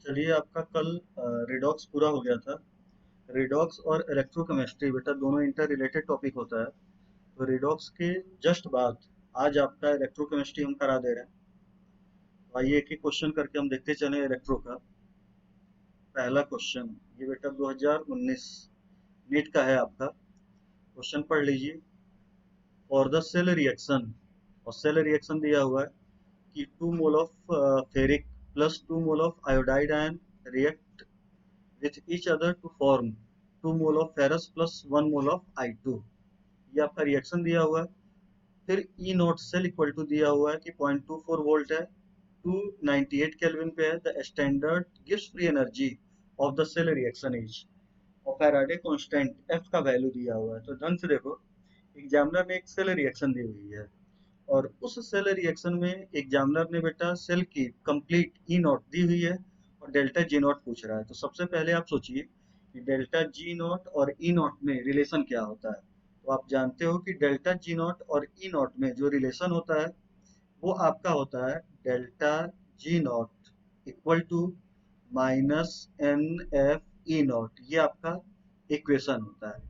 चलिए आपका कल रिडॉक्स पूरा हो गया था। रिडॉक्स और इलेक्ट्रोकेमिस्ट्री बेटा दोनों इंटर रिलेटेड टॉपिक होता है। तो रिडॉक्स के जस्ट बाद आज आपका इलेक्ट्रोकेमिस्ट्री हम करा दे रहे हैं। तो आइए एक एक क्वेश्चन करके हम देखते चले इलेक्ट्रो का। पहला क्वेश्चन ये बेटा 2019 नीट का है आपका। क्वेश्चन पढ़ लीजिए। फॉर द सेल रिएक्शन, और सेल रिएक्शन दिया हुआ है कि 2 mole of ferric plus 2 mole of iodide ion react with each other to form 2 mole of ferrous plus 1 mole of I2। ये आपका रिएक्शन दिया हुआ है। फिर ई नॉट सेल इक्वल टू दिया हुआ है कि 0.24 वोल्ट है, 298 केल्विन पे है। द स्टैंडर्ड गिव्स free energy of the cell reaction is, और फैराडे कांस्टेंट एफ का वैल्यू दिया हुआ है। तो ढंग से देखो, एग्जामिनर ने एक सेल रिएक्शन दी हुई है और उस सेल रिएक्शन में एग्जामिनर ने बेटा सेल की कंप्लीट ई नॉट दी हुई है और डेल्टा जी नॉट पूछ रहा है। तो सबसे पहले आप सोचिए कि डेल्टा जी नॉट और ई नॉट में रिलेशन क्या होता है। तो आप जानते हो कि डेल्टा जी नॉट और ई नॉट में जो रिलेशन होता है वो आपका होता है delta G naught equal to minus N F E naught. ये आपका इक्वेशन होता है।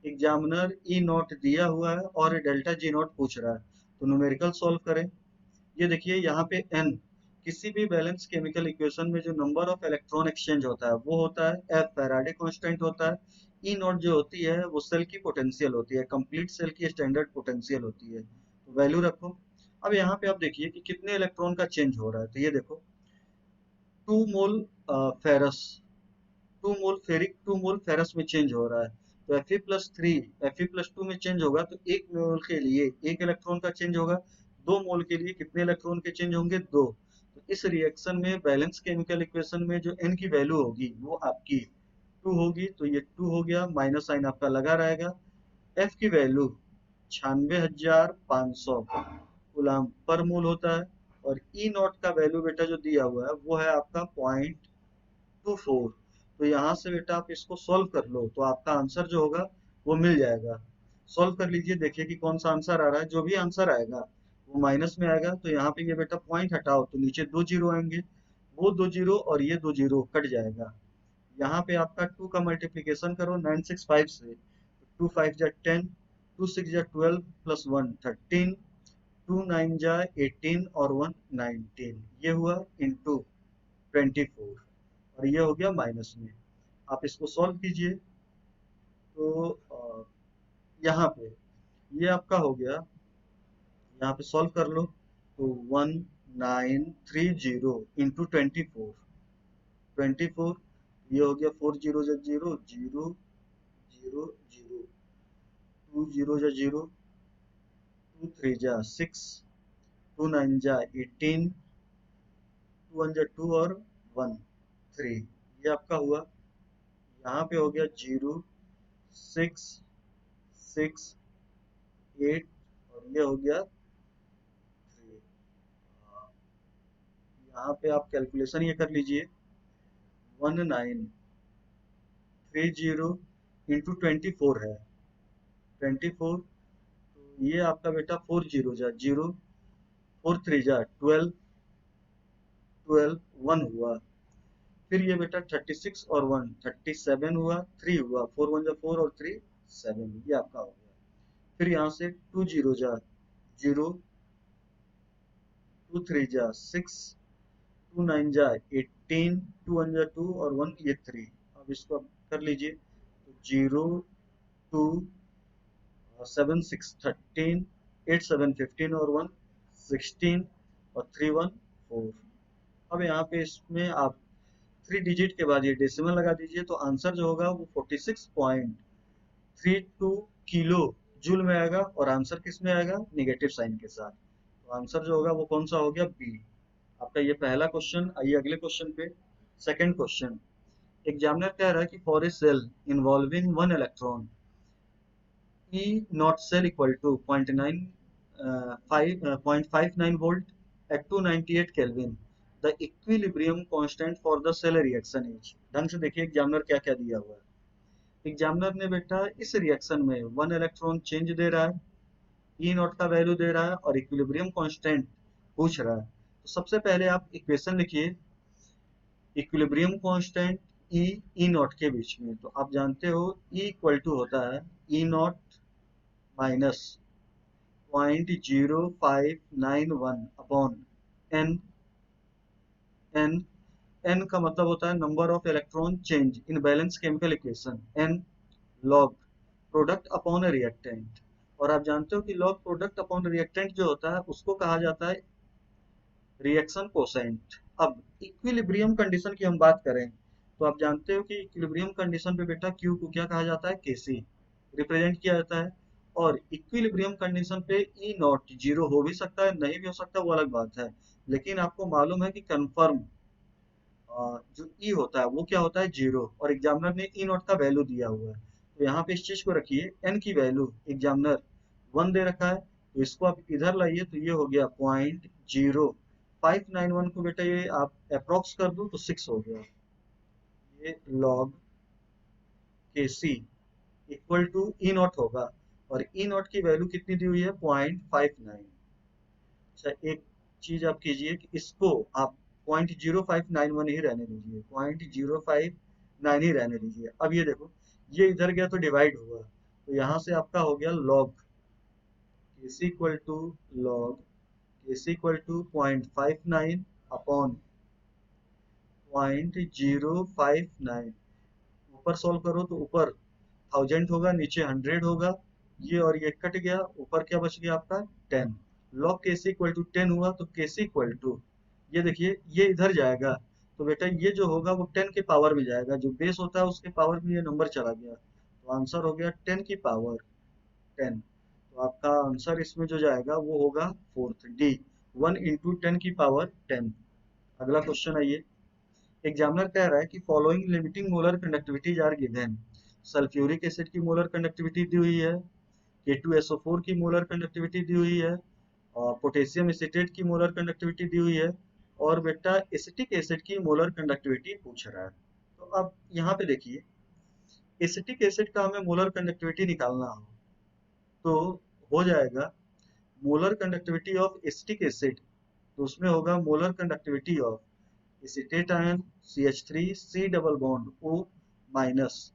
एग्जामिनर ई नॉट दिया हुआ है और डेल्टा जी नॉट पूछ रहा है, तो न्यूमेरिकल सॉल्व करें। ये देखिए यहाँ पे n किसी भी बैलेंस केमिकल इक्वेशन में जो नंबर ऑफ इलेक्ट्रॉन एक्सचेंज होता है वो होता है f, फैराडे कांस्टेंट होता है। ई नॉट जो होती है वो सेल की पोटेंशियल होती है, कंप्लीट सेल की स्टैंडर्ड पोटेंशियल होती है। तो वैल्यू रखो। अब यहाँ पे आप देखिए कि कितने इलेक्ट्रॉन का चेंज हो रहा है। तो ये देखो 2 मोल फेरस, 2 मोल फेरिक 2 मोल फेरस में चेंज हो रहा है। तो Fe+3 Fe+2 में चेंज होगा तो एक मोल के लिए एक इलेक्ट्रॉन का चेंज होगा। 2 मोल के लिए कितने इलेक्ट्रॉन के चेंज होंगे? 2। तो इस रिएक्शन में बैलेंस केमिकल इक्वेशन में जो n की वैल्यू होगी वो आपकी 2 होगी। तो ये 2 हो गया, माइनस साइन आपका लगा रहेगा। F की वैल्यू 96,500 गुलाम पर मोल होता है। और ई नॉट का वैल्यू बेटा जो दिया हुआ है वो है आपका 0.24। तो यहाँ से बेटा आप इसको सॉल्व कर लो तो आपका आंसर जो होगा वो मिल जाएगा। सॉल्व कर लीजिए, देखिए कि कौन सा आंसर आ रहा है। जो भी आंसर आएगा वो माइनस में आएगा। तो यहाँ पे ये बेटा पॉइंट हटाओ तो नीचे 2 जीरो आएंगे, वो 2 जीरो और ये 2 जीरो कट जाएगा। यहाँ पे आपका 2 का मल्टीप्लीकेशन करो 965 से, 2 5 जा 10, 2 6 जा 12 प्लस 1 13, 2 9 जा 18 और 1 19। ये हुआ इंटू 24 और ये हो गया माइनस में। आप इसको सॉल्व कीजिए तो यहाँ पे ये आपका हो गया। यहाँ पे सॉल्व कर लो तो 1930 इंटू 24, ये हो गया 4 जीरो जा zero zero zero zero, 2 zero जा जीरो, 2 3 जा 6, 2 9 जा 18, 2 1 जा 2 और 1 3। ये आपका हुआ। यहाँ पे हो गया 0 6 6 8 और ये हो गया 3। यहाँ पे आप कैलकुलेशन ये कर लीजिए 1930 इंटू 24 है 24। तो ये आपका बेटा 4 जीरो जा जीरो, 4 3 जा 12, 12 1 हुआ। फिर ये बेटा 36 और 1 37 हुआ, 3 हुआ, 4 1 जा 4 और 3 7। ये आपका हो गया। फिर यहाँ से 2 जीरो जा जीरो, 2 3 जा 6, 2 9 जा 18, 2 1 जा 2 और 1 ये 3। अब इसको आप कर लीजिए तो 0 2 7 6 13, 8 7 15 और 1 16 और 3 1 4। अब यहाँ पे इसमें आप 3 डिजिट के बाद ये डेसिमल लगा दीजिए तो आंसर जो होगा वो 46.32 किलो जूल में आएगा। और आंसर किस में आएगा? नेगेटिव साइन के साथ। तो आंसर जो होगा वो कौन सा हो गया? बी। आपका ये पहला क्वेश्चन। आइए अगले क्वेश्चन पे। सेकंड क्वेश्चन, एग्जामिनर कह रहा है कि for a cell involving 1 electron E not cell equal to 0.59 volt at 298 Kelvin. The equilibrium constant for the cell reaction is। ढंग से देखिए एग्जामिनर क्या क्या दिया हुआ है। एग्जामिनर ने बेटा इस रिएक्शन में 1 इलेक्ट्रॉन चेंज दे रहा है, ई नॉट का वैल्यू दे रहा है और इक्विलिब्रियम कांस्टेंट पूछ रहा है। तो सबसे पहले आप इक्वेशन लिखिए। इक्विलिब्रियम कांस्टेंट ई नॉट के बीच में, तो आप जानते हो ई इक्वल टू होता है E naught minus 0.0591 upon n. N n का मतलब होता है number of electron change in balance chemical equation, n log product upon reactant. और आप जानते हो कि लॉग प्रोडक्ट अपॉन रिएक्टेंट जो होता है उसको कहा जाता है रिएक्शन कोसेंट। अब इक्विलिब्रियम कंडीशन की हम बात करें तो आप जानते हो कि इक्विलिब्रियम कंडीशन पे बेटा क्यू को क्या कहा जाता है, केसी रिप्रेजेंट किया जाता है। और इक्विलिब्रियम कंडीशन पे ई नॉट जीरो हो भी सकता है, नहीं भी हो सकता, वो अलग बात है। लेकिन आपको मालूम है कि कंफर्म जो ई होता है वो क्या होता है, जीरो। और एग्जामिनर ने ई नॉट का वैल्यू दिया हुआ है, तो यहाँ पे इस चीज को रखिए, एन की वैल्यू एग्जामिनर 1 दे रखा है, तो इसको आप इधर लाइए तो ये हो गया 0.0591 को बेटा ये आप अप्रोक्स कर दो तो 6 हो गया। ये लॉग के सी इक्वल टू ई नॉट होगा, और ई नॉट की वैल्यू कितनी दी हुई है, 0.59। अच्छा एक चीज आप कीजिए कि इसको आप 0.0591 ही रहने दीजिए, 0.059 ही रहने दीजिए। अब ये देखो, ये इधर गया तो डिवाइड हुआ, तो यहाँ से आपका हो गया log KC equal to log KC equal to 0.59 upon 0.059। ऊपर सॉल्व करो तो ऊपर 1000 होगा, नीचे 100 होगा, ये और ये कट गया, ऊपर क्या बच गया आपका 10। लॉग केसी इक्वल टू 10 हुआ, तो केसी इक्वल टू ये देखिए ये इधर जाएगा, तो बेटा ये जो होगा वो 10 के पावर में जाएगा, जो बेस होता है उसके पावर में ये नंबर चला गया, तो आंसर हो गया 10 की पावर 10। तो आपका आंसर इसमें जो जाएगा वो होगा फोर्थ डी, 1 इंटू 10 की पावर 10। अगला क्वेश्चन आइए। एग्जामिनर कह रहा है कि following limiting molar conductivities are given. Sulphuric acid की मोलर कंडक्टिविटी दी हुई है, K2SO4 की मोलर कंडक्टिविटी दी हुई है, और पोटेशियम एसीटेट की मोलर कंडक्टिविटी दी हुई है, और बेटा एसिटिक एसिड की मोलर कंडक्टिविटी पूछ रहा है। तो अब यहाँ पे देखिए, एसिटिक एसिड का हमें मोलर कंडक्टिविटी निकालना हो तो हो जाएगा molar conductivity of acetic acid, तो उसमें होगा molar conductivity of acetate ion CH3 C double bond O minus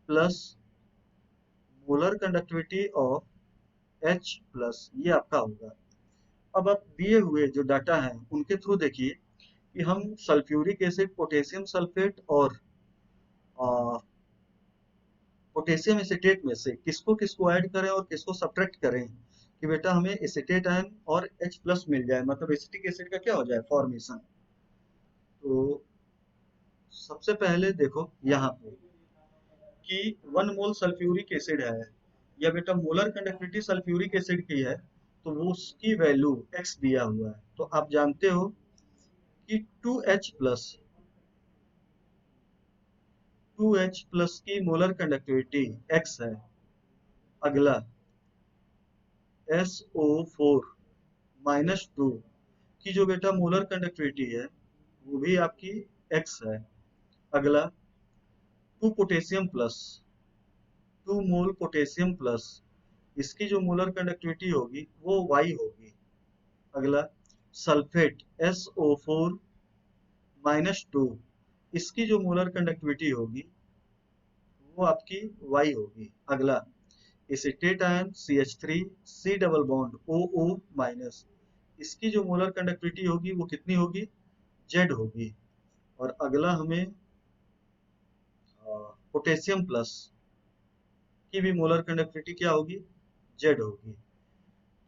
plus molar conductivity of H plus, ये आपका होगा। अब आप दिए हुए जो डाटा हैं उनके थ्रू देखिए कि हम सल्फ्यूरिक एसिड, पोटेशियम सल्फेट और पोटेशियम एसीटेट में से किसको किसको ऐड करें और किसको सब्ट्रैक्ट करें कि बेटा हमें एसीटेट आयन और H प्लस मिल जाए, मतलब एसिटिक एसिड का क्या हो जाए, फॉर्मेशन। तो सबसे पहले देखो यहाँ पे कि 1 मोल सल्फ्यूरिक एसिड है, या बेटा मोलर कंडक्टिविटी सल्फ्यूरिक एसिड की है, तो वो उसकी वैल्यू x दिया हुआ है। तो आप जानते हो कि 2H प्लस की मोलर कंडक्टिविटी x है। अगला SO4 माइनस 2 की जो बेटा मोलर कंडक्टिविटी है वो भी आपकी x है। अगला 2 पोटेशियम प्लस 2 मोल पोटेशियम प्लस, इसकी जो मोलर कंडक्टिविटी होगी वो y होगी। अगला सल्फेट SO4 माइनस 2, इसकी जो मोलर कंडक्टिविटी होगी वो आपकी y होगी। अगला acetate ion CH3 C double bond OO minus, इसकी जो मोलर कंडक्टिविटी होगी वो कितनी होगी, Z होगी। और अगला हमें पोटेशियम प्लस की भी मोलर कंडक्टिविटी क्या होगी, Z होगी।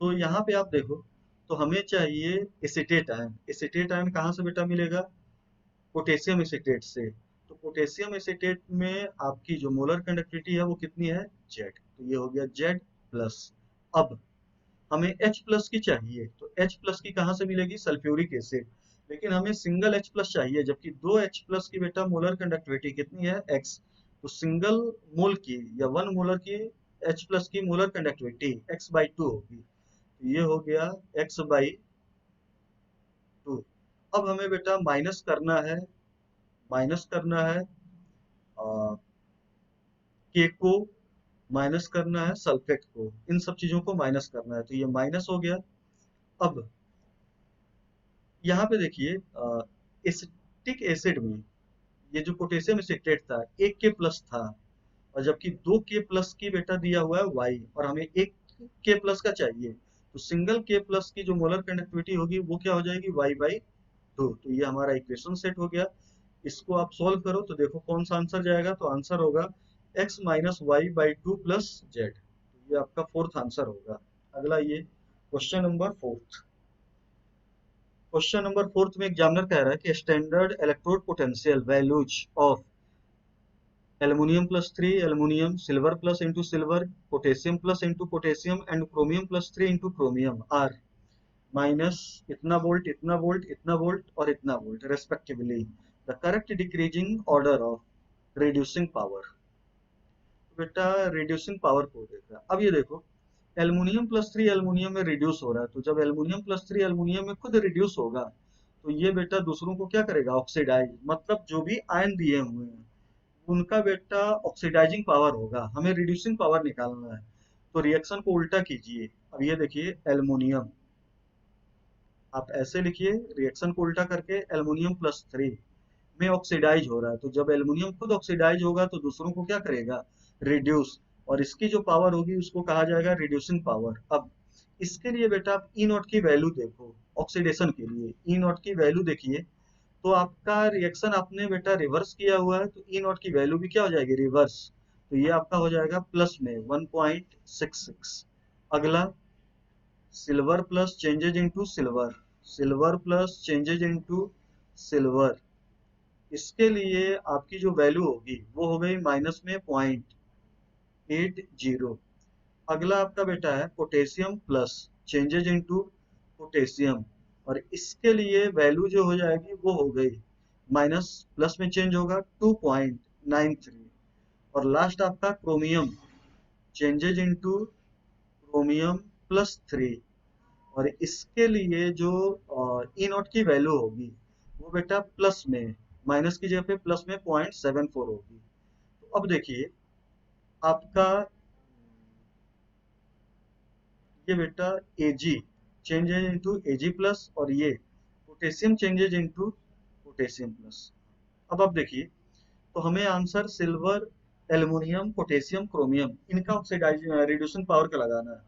तो यहाँ पे आप देखो, तो हमें चाहिए एसीटेट आयन। एसीटेट आयन कहाँ से बेटा मिलेगा, पोटेशियम एसीटेट से। तो पोटेशियम एसीटेट में आपकी जो मोलर कंडक्टिविटी है वो कितनी है, Z, तो ये हो गया Z प्लस। अब हमें H प्लस की चाहिए, तो H प्लस की कहाँ से मिलेगी, सल्फ्यूरिक एसिड, लेकिन हमें सिंगल H प्लस चाहिए, जबकि 2 H प्लस की बेटा मोलर कंडक्टिविटी कितनी है, X। तो सिंगल मोल की या 1 मोलर की H प्लस की मोलर कंडक्टिविटी X/2 होगी, तो ये हो गया X/2। अब हमें बेटा माइनस करना है के को, माइनस करना है सल्फेट को, इन सब चीजों को माइनस करना है, तो ये माइनस हो गया। अब यहाँ पे देखिए एसिटिक एसिड में ये जो पोटेशियम एसिटेट था 1K+ था, और जबकि 2K+ की बेटा दिया हुआ है Y, और हमें 1K+ का चाहिए, तो सिंगल K+ की जो मोलर कंडक्टिविटी होगी वो क्या हो जाएगी, Y/2। तो ये हमारा इक्वेशन सेट हो गया। इसको आप सोल्व करो तो देखो कौन सा आंसर जाएगा, तो आंसर होगा x-y/2 + z। ये आपका फोर्थ आंसर होगा। अगला ये question number fourth. Question number fourth में एग्जामिनर कह रहा है कि standard electrode potential values of aluminium +3, aluminium, silver plus into silver, potassium plus into potassium and chromium +3 into chromium are minus इतना वोल्ट, इतना वोल्ट, इतना वोल्ट और इतना volt respectively. The correct decreasing order of reducing power. बेटा reducing power को देखा। अब ये देखो एल्यूमिनियम +3 एल्यूमिनियम में रिड्यूस हो रहा है, तो जब एल्यूमिनियम +3 एल्यूमिनियम में खुद रिड्यूस होगा तो ये बेटा दूसरों को क्या करेगा, ऑक्सीडाइज, मतलब जो भी आयन दिए हुए हैं उनका बेटा ऑक्सीडाइजिंग पावर होगा। हमें रिड्यूसिंग पावर निकालना है, तो रिएक्शन को उल्टा कीजिए। अब ये देखिए एल्यूमिनियम, आप ऐसे लिखिए रिएक्शन को उल्टा करके, एल्यूमिनियम +3 में ऑक्सीडाइज हो रहा है, तो जब एल्यूमिनियम खुद ऑक्सीडाइज होगा तो दूसरों को क्या करेगा, रिड्यूस, और इसकी जो पावर होगी उसको कहा जाएगा रिड्यूसिंग पावर। अब इसके लिए बेटा आप ई नॉट की वैल्यू देखो, ऑक्सीडेशन के लिए ई नॉट की वैल्यू देखिए, तो आपका रिएक्शन आपने बेटा रिवर्स किया हुआ है, तो ई नॉट की वैल्यू भी क्या हो जाएगी, रिवर्स। तो ये आपका हो जाएगा प्लस में 1.66। अगला silver plus changes into silver, silver plus changes into silver, इसके लिए आपकी जो वैल्यू होगी वो हो गई माइनस में 0.80। अगला आपका बेटा है potassium plus changes into potassium, और इसके लिए वैल्यू जो हो जाएगी वो हो गई माइनस, प्लस में चेंज होगा 2.93। और लास्ट आपका क्रोमियम चेंजेज इनटू क्रोमियम +3, और इसके लिए जो ई नॉट की वैल्यू होगी वो बेटा प्लस में, माइनस की जगह पे प्लस में 0.74 होगी। तो अब देखिए आपका ये बेटा Ag चेंजेज इनटू Ag+, और ये पोटेशियम चेंजेज इनटू पोटेशियम+। अब आप देखिए तो हमें answer silver, aluminium, potassium, chromium इनका ऑक्सीडाइज रिड्यूसिंग पावर का लगाना है।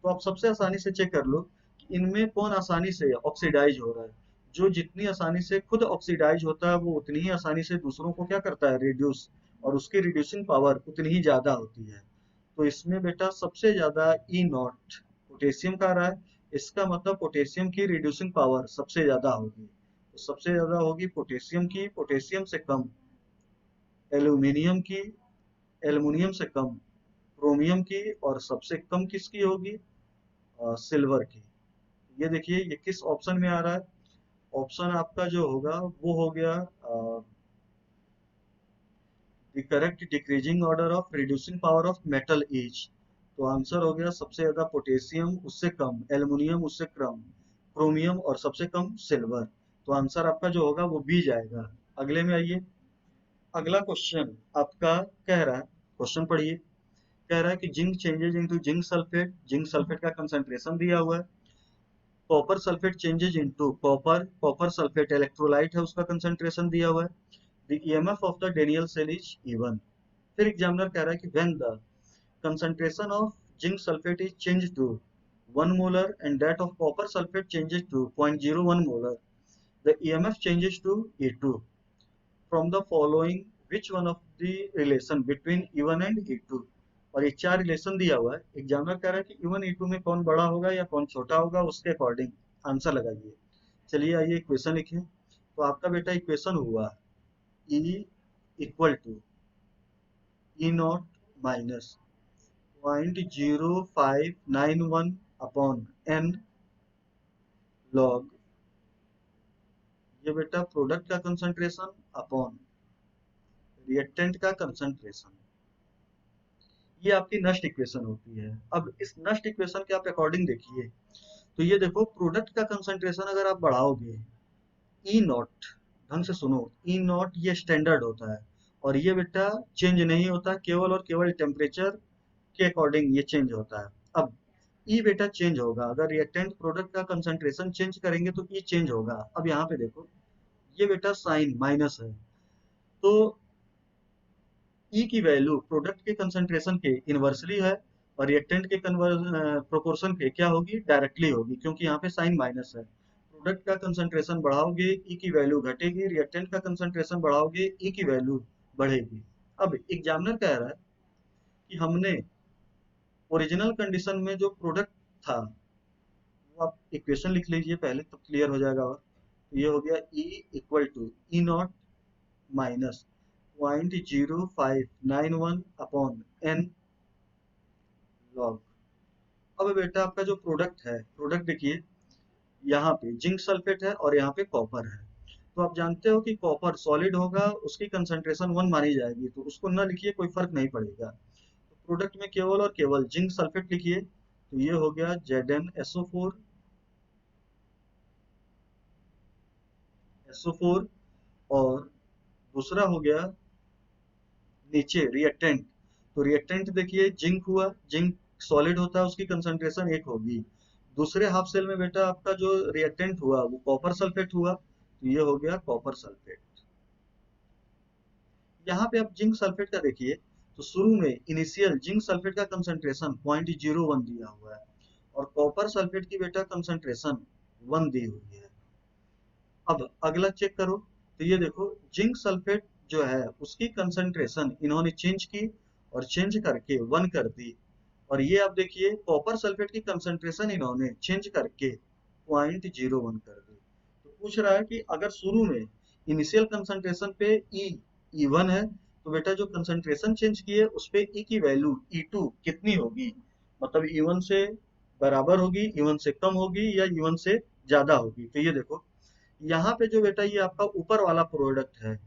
तो आप सबसे आसानी से चेक कर लो कि इनमें कौन आसानी से ऑक्सीडाइज हो रहा है। जो जितनी आसानी से खुद ऑक्सीडाइज होता है वो उतनी ही आसानी से दूसरों को क्या करता है, रिड्यूस, और उसकी रिड्यूसिंग पावर उतनी ही ज्यादा होती है। तो इसमें बेटा सबसे ज्यादा ई नॉट पोटेशियम का रहा है, इसका मतलब पोटेशियम की रिड्यूसिंग पावर सबसे ज्यादा होगी। तो सबसे ज्यादा होगी पोटेशियम की, पोटेशियम से कम एल्यूमिनियम की, एल्युमिनियम से कम क्रोमियम की, और सबसे कम किसकी होगी, सिल्वर की। ये देखिए ये किस ऑप्शन में आ रहा है, ऑप्शन आपका जो होगा वो हो गया the correct decreasing order of reducing power of metal is. तो आंसर हो गया सबसे ज्यादा पोटेशियम, उससे कम एल्युमिनियम, उससे कम क्रोमियम, और सबसे कम सिल्वर। तो आंसर आपका जो होगा वो बी जाएगा। अगले में आइए। अगला क्वेश्चन आपका कह रहा है, क्वेश्चन पढ़िए, कह रहा है कि zinc changes into zinc sulphate, zinc sulphate का कंसंट्रेशन दिया हुआ है। Copper sulphate changes into copper, copper sulphate electrolyte है उसका कंसंट्रेशन दिया हुआ है। The EMF of the Daniell cell is given. फिर एग्जामिनर कह रहा है कि when the concentration of zinc sulfate is changed to 1 molar and that of copper sulfate changes to 0.01 molar, the EMF changes to E2 from the following which one of the relation between E1 and E2। और ये चार relation दिया हुआ है, examiner कह रहा है कि E1 E2 में कौन बड़ा होगा या कौन छोटा होगा, उसके अकॉर्डिंग आंसर लगाइए। चलिए आइए इक्वेशन लिखिए। तो आपका बेटा इक्वेशन हुआ E equal to E naught minus 0.0591 upon n log ये बेटा प्रोडक्ट का कंसंट्रेशन अपॉन रिएक्टेंट का कंसंट्रेशन। ये आपकी नष्ट इक्वेशन होती है। अब इस नष्ट इक्वेशन के आप अकॉर्डिंग देखिए, तो ये देखो प्रोडक्ट का कंसंट्रेशन अगर आप बढ़ाओगे ई नॉट, ढंग से सुनो, ई नॉट ये स्टैंडर्ड होता है, और ये बेटा चेंज नहीं होता, केवल और केवल टेम्परेचर के अकॉर्डिंग ये चेंज होता है। अब ई बेटा चेंज होगा, अगर रिएक्टेंट प्रोडक्ट का कंसंट्रेशन चेंज करेंगे तो ई चेंज होगा। अब यहाँ पे देखो ये बेटा साइन माइनस है, तो ई की वैल्यू प्रोडक्ट के कंसंट्रेशन के इनवर्सली है और रिएक्टेंट के प्रोपोर्शन के क्या होगी, डायरेक्टली होगी, क्योंकि यहाँ पे साइन माइनस है। प्रोडक्ट का कंसंट्रेशन बढ़ाओगे ई की वैल्यू घटेगी, रिएक्टेंट का कंसंट्रेशन बढ़ाओगे ई की वैल्यू बढ़ेगी। अब एग्जामिनर कह रहा है कि हमने ओरिजिनल कंडीशन में जो प्रोडक्ट था, वो आप इक्वेशन लिख लीजिए पहले, तो क्लियर हो जाएगा। और तो ये हो गया E equal to E naught minus 0.0591 upon N log. अब बेटा आपका जो प्रोडक्ट है, प्रोडक्ट देखिए यहाँ पे जिंक सल्फेट है और यहाँ पे कॉपर है। तो आप जानते हो कि कॉपर सॉलिड होगा, उसकी कंसंट्रेशन 1 मानी जाएगी, तो उसको ना लिखिए, कोई फर्क नहीं पड़ेगा। तो प्रोडक्ट में केवल और केवल जिंक सल्फेट लिखिए, तो ये हो गया ZnSO4 और दूसरा हो गया नीचे रिएक्टेंट। तो रिएक्टेंट देखिए जिंक हुआ, जिंक सॉलिड होता है, उसकी कंसंट्रेशन 1 होगी। दूसरे हाफ सेल में बेटा आपका जो रिएक्टेंट हुआ वो कॉपर सल्फेट हुआ, तो ये हो गया कॉपर सल्फेट। यहाँ पे आप जिंक सल्फेट का देखिए, तो शुरू में इनिशियल जिंक सल्फेट का कंसंट्रेशन 0.01 दिया हुआ है और कॉपर सल्फेट की बेटा कंसंट्रेशन 1 दी हुई है। अब अगला चेक करो, तो ये देखो जिंक सल्फेट जो है उसकी कंसंट्रेशन इन्होंने चेंज की और चेंज करके 1 कर दी। और ये आप देखिए कॉपर सल्फेट की कंसंट्रेशन इन्होंने चेंज करके 0.01 कर दी। तो पूछ रहा है कि अगर शुरू में इनिशियल कंसंट्रेशन पे E1 है, तो बेटा जो कंसंट्रेशन चेंज की है उस पे E की वैल्यू E2 कितनी होगी, मतलब E1 से बराबर होगी, E1 से कम होगी या E1 से ज्यादा होगी। तो ये देखो यहाँ पे जो बेटा ये आपका ऊपर वाला प्रोडक्ट है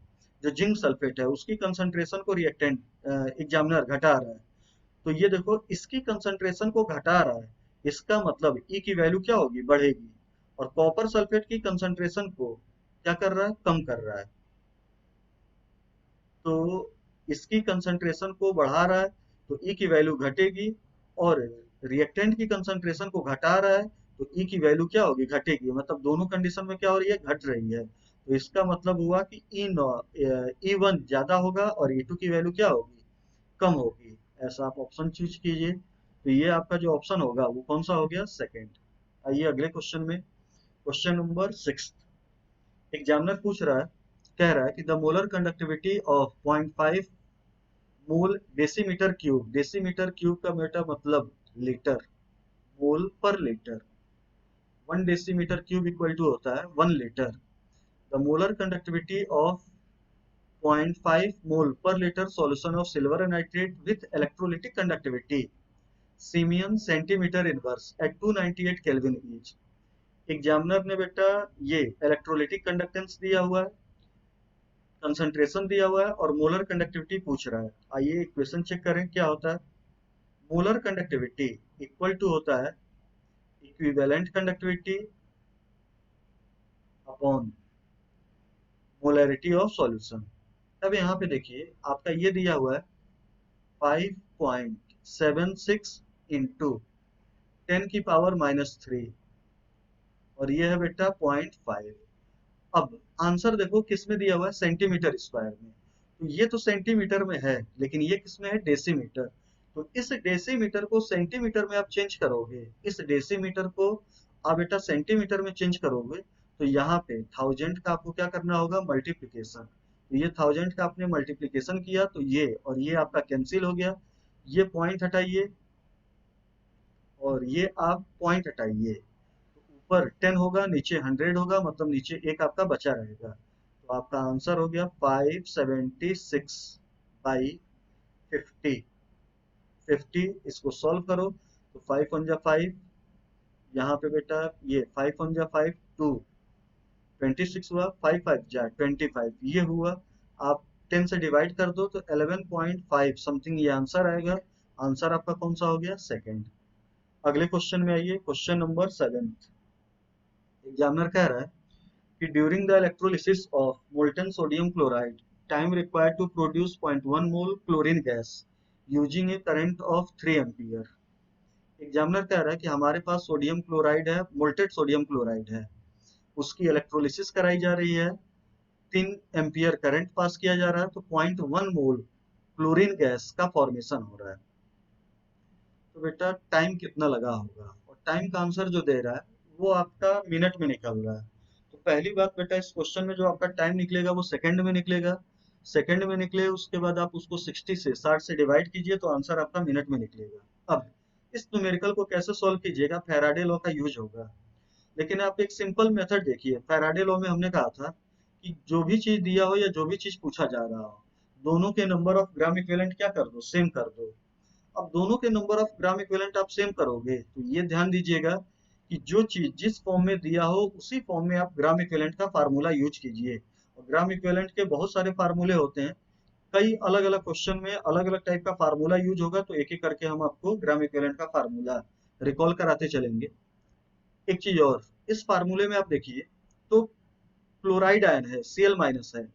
जो जिंक सल्फेट है, उसकी कंसंट्रेशन को रिएक्टेंट एग्जामिनर घटा रहा है। तो ये देखो इसकी कंसंट्रेशन को घटा रहा है, इसका मतलब ई की वैल्यू क्या होगी, बढ़ेगी। और कॉपर सल्फेट की कंसंट्रेशन को क्या कर रहा है, कम कर रहा है। तो इसकी कंसंट्रेशन को बढ़ा रहा है तो ई की वैल्यू घटेगी, और रिएक्टेंट की कंसंट्रेशन को घटा रहा है तो ई की वैल्यू क्या होगी, घटेगी। मतलब दोनों कंडीशन में क्या हो रही है, घट रही है। तो इसका मतलब हुआ कि ई वन ज्यादा होगा और ई टू की वैल्यू क्या होगी, कम होगी। ऐसा आप ऑप्शन चूज कीजिए। तो ये आपका जो ऑप्शन होगा वो कौन सा हो गया, सेकंड। आइए अगले क्वेश्चन में, क्वेश्चन नंबर 6। एग्जामिनर पूछ रहा है, कह रहा है कि the molar conductivity of 0.5 mole decimetre cube, decimetre cube का बेटा मतलब litre, mole per litre. 1 decimetre cube equal to होता है 1 litre. The molar conductivity of 0.5 mole per litre solution of silver nitrate with electrolytic conductivity siemens centimetre inverse at 298 kelvin each. Examiner ने बेटा ये electrolytic conductance दिया हुआ है, concentration दिया हुआ है और मोलर कंडक्टिविटी पूछ रहा है। आइए इक्वेशन चेक करें क्या होता है। मोलर कंडक्टिविटी इक्वल टू होता है equivalent conductivity upon molarity of solution. अब यहाँ पे देखिए आपका ये दिया हुआ है 5.76 इंटू 10⁻³ और ये है बेटा 0.5। अब आंसर देखो किस में दिया हुआ है, सेंटीमीटर स्क्वायर में। तो ये तो सेंटीमीटर में है, लेकिन ये किस में है, डेसीमीटर। तो इस डेसीमीटर को सेंटीमीटर में आप चेंज करोगे, इस डेसीमीटर को आप बेटा सेंटीमीटर में चेंज करोगे, तो यहाँ पे 1000 का आपको क्या करना होगा, मल्टीप्लीकेशन। तो ये 1000 का आपने मल्टीप्लीकेशन किया तो ये और ये आपका कैंसिल हो गया। ये पॉइंट हटाइए और ये आप पॉइंट हटाइए, तो ऊपर 10 होगा, नीचे 100 होगा, मतलब नीचे एक आपका बचा रहेगा। तो आपका आंसर हो गया 576/50। 50 इसको सॉल्व करो तो 5 1 5, यहाँ पे बेटा ये 5 1 5 2 26 हुआ, 5 5 जा 25 ये हुआ। आप 10 से डिवाइड कर दो तो 11.5 समथिंग ये आंसर आएगा। आंसर आपका कौन सा हो गया, सेकंड। अगले क्वेश्चन में आइए, क्वेश्चन नंबर 7। एग्जामिनर कह रहा है कि during the electrolysis of molten sodium chloride time required to produce 0.1 mole chlorine gas using a current of 3 ampere. Examiner कह रहा है कि हमारे पास सोडियम क्लोराइड है, मोल्टेड सोडियम क्लोराइड है, उसकी इलेक्ट्रोलिसिस कराई जा रही है 3 एम्पियर करंट पास किया जा रहा है, तो 0.1 मोल क्लोरीन गैस का फॉर्मेशन हो रहा है। तो बेटा टाइम कितना लगा होगा, और टाइम का आंसर जो दे रहा है वो आपका मिनट में निकल रहा है। तो पहली बात बेटा, इस क्वेश्चन में जो आपका टाइम निकलेगा वो सेकंड में निकलेगा। सेकंड में निकले उसके बाद आप उसको 60 से डिवाइड कीजिए तो आंसर आपका मिनट में निकलेगा। अब इस न्यूमेरिकल को कैसे सॉल्व कीजिएगा, फैराडे लॉ का यूज होगा। लेकिन आप एक सिंपल मेथड देखिए, फैराडे लॉ में हमने कहा था कि जो भी चीज दिया हो या जो भी चीज पूछा जा रहा हो, दोनों के नंबर ऑफ ग्राम इक्विवेलेंट क्या कर दो, सेम कर दो। अब दोनों के नंबर ऑफ ग्राम इक्विवेलेंट आप सेम करोगे तो ये ध्यान दीजिएगा कि जो चीज जिस फॉर्म में दिया हो उसी फॉर्म में आप ग्राम इक्विवेलेंट का फार्मूला यूज कीजिए। और ग्राम इक्विवेलेंट के बहुत सारे फार्मूले होते हैं, कई अलग अलग क्वेश्चन में अलग अलग टाइप का फार्मूला यूज होगा, तो एक एक करके हम आपको ग्राम इक्विवेलेंट का फार्मूला रिकॉल कराते चलेंगे। एक चीज और, इस फार्मूले में आप देखिए तो क्लोराइड आयन है, Cl माइनस है,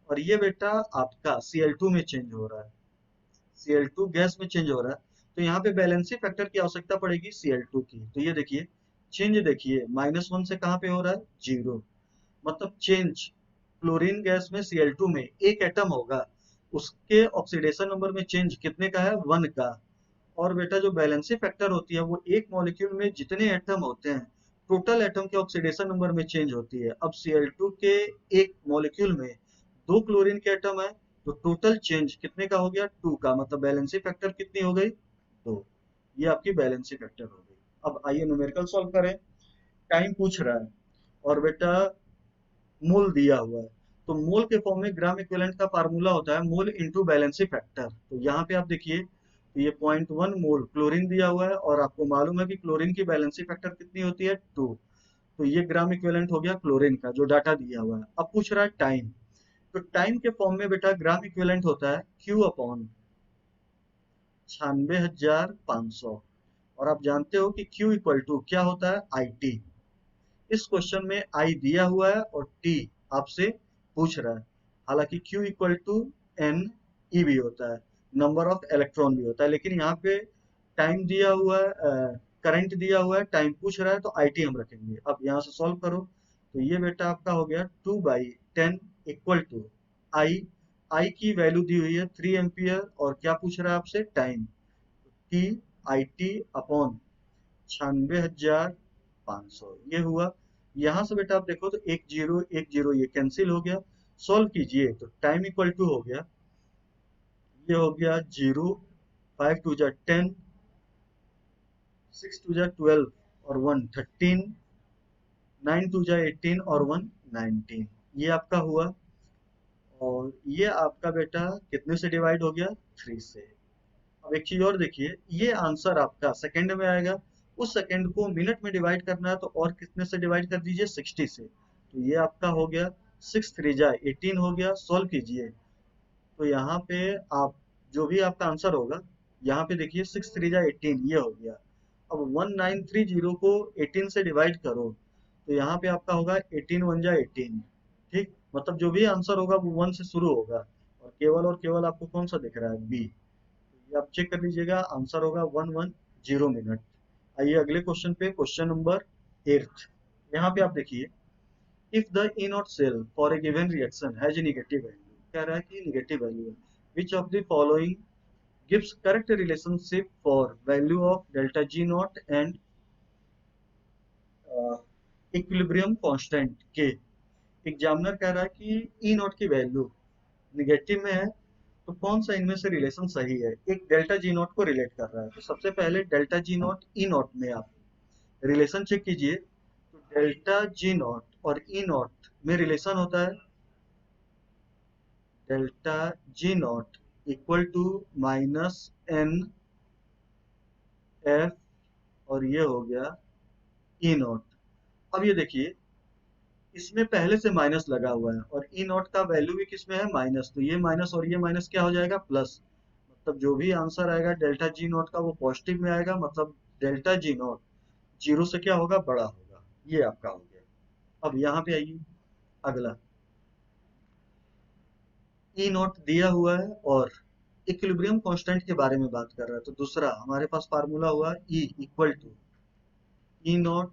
और ये बेटा आपका Cl2 में चेंज हो रहा है, Cl2 गैस में चेंज हो रहा है। तो यहाँ पे बैलेंसी फैक्टर की आवश्यकता पड़ेगी Cl2 की। तो ये देखिए चेंज, देखिए -1 से कहाँ पे हो रहा है, 0। मतलब चेंज क्लोरीन गैस में Cl2 में एक एटम होगा, उसके ऑक्सीडेशन नंबर में चेंज कितने का है, 1 का। और बेटा जो बैलेंसी फैक्टर होती है वो एक मॉलिक्यूल में जितने एटम होते हैं टोटल एटम के ऑक्सीडेशन नंबर में चेंज होती है। अब Cl2 के एक मॉलिक्यूल में 2 क्लोरीन के एटम है, तो टोटल चेंज कितने का हो गया, 2 का। मतलब बैलेंसी फैक्टर कितनी हो गई, 2। ये आपकी बैलेंसी फैक्टर हो गई। अब आइए न्यूमेरिकल सॉल्व करें। टाइम पूछ रहा है और बेटा मोल दिया हुआ है, तो मोल के फॉर्म में ग्राम इक्विवेलेंट का फार्मूला होता है मोल इनटू बैलेंसी फैक्टर। तो यहाँ पे आप देखिए तो ये 0.1 मोल क्लोरीन दिया हुआ है, और आपको मालूम है कि क्लोरीन की बैलेंसी फैक्टर कितनी होती है, 2। तो ये ग्राम इक्विवेलेंट हो गया क्लोरीन का जो डाटा दिया हुआ है। अब पूछ रहा है टाइम, तो टाइम के फॉर्म में बेटा ग्राम इक्विवेलेंट होता है Q अपॉन 96,500, और आप जानते हो कि Q इक्वल टू क्या होता है, IT। इस क्वेश्चन में I दिया हुआ है और T आपसे पूछ रहा है। हालांकि Q equal to N E भी होता है, नंबर ऑफ इलेक्ट्रॉन भी होता है, लेकिन यहाँ पे टाइम दिया हुआ है, करंट दिया हुआ है, टाइम पूछ रहा है, तो IT हम रखेंगे। अब यहाँ से सॉल्व करो तो ये बेटा आपका हो गया 2/10 इक्वल टू I की वैल्यू दी हुई है 3 एम्पियर, और क्या पूछ रहा है आपसे, टाइम। T IT अपॉन 96,500 ये हुआ। यहाँ से बेटा आप देखो तो एक जीरो ये कैंसिल हो गया। सॉल्व कीजिए तो टाइम इक्वल टू हो गया, ये हो गया 0, 5 टू जा 10, 6 टू जा 12 और 1 13, 9 टू जा 18 और 1 19। ये आपका हुआ, और ये आपका बेटा कितने से डिवाइड हो गया, 3 से। अब एक चीज और देखिए, ये आंसर आपका सेकंड में आएगा, उस सेकंड को मिनट में डिवाइड करना है, तो और कितने से डिवाइड कर दीजिए, 60 से। तो ये आपका हो गया 6 3 जा 18 हो गया। सॉल्व कीजिए तो यहाँ पे आप जो भी आपका आंसर होगा, यहाँ पे देखिए 6 3 जा 18 ये हो गया। अब 1930 को 18 से डिवाइड करो तो यहाँ पे आपका होगा 18 1 जा 18। ठीक, मतलब जो भी आंसर होगा वो 1 से शुरू होगा, और केवल आपको कौन सा दिख रहा है, बी। ये आप चेक कर लीजिएगा, आंसर होगा 110 मिनट। आइए अगले क्वेश्चन पे, क्वेश्चन नंबर 8। यहाँ पे आप देखिए, if the E naught cell for a given reaction has a negative value, कह रहा है कि नेगेटिव वैल्यू है, which of the following gives correct relationship for value of delta G naught and equilibrium constant के। Examiner कह रहा है कि ई नॉट की वैल्यू निगेटिव में है, तो कौन सा इनमें से रिलेशन सही है। एक डेल्टा जी नॉट को रिलेट कर रहा है, तो सबसे पहले delta G not E not में आप रिलेशन चेक कीजिए। तो डेल्टा जी नॉट और ई नॉट में रिलेशन होता है delta G naught equal to -n f, और ये हो गया ई नॉट। अब ये देखिए इसमें पहले से माइनस लगा हुआ है, और ई नॉट का वैल्यू भी किसमें है, माइनस, तो ये माइनस और ये माइनस क्या हो जाएगा, प्लस। मतलब जो भी आंसर आएगा डेल्टा जी नॉट का वो पॉजिटिव में आएगा, मतलब डेल्टा जी नॉट 0 से क्या होगा, बड़ा होगा। ये आपका हो गया। अब यहाँ पे आइए अगला, ई नॉट दिया हुआ है और इक्विलिब्रियम कांस्टेंट के बारे में बात कर रहा है, तो दूसरा हमारे पास फार्मूला हुआ E equal to E naught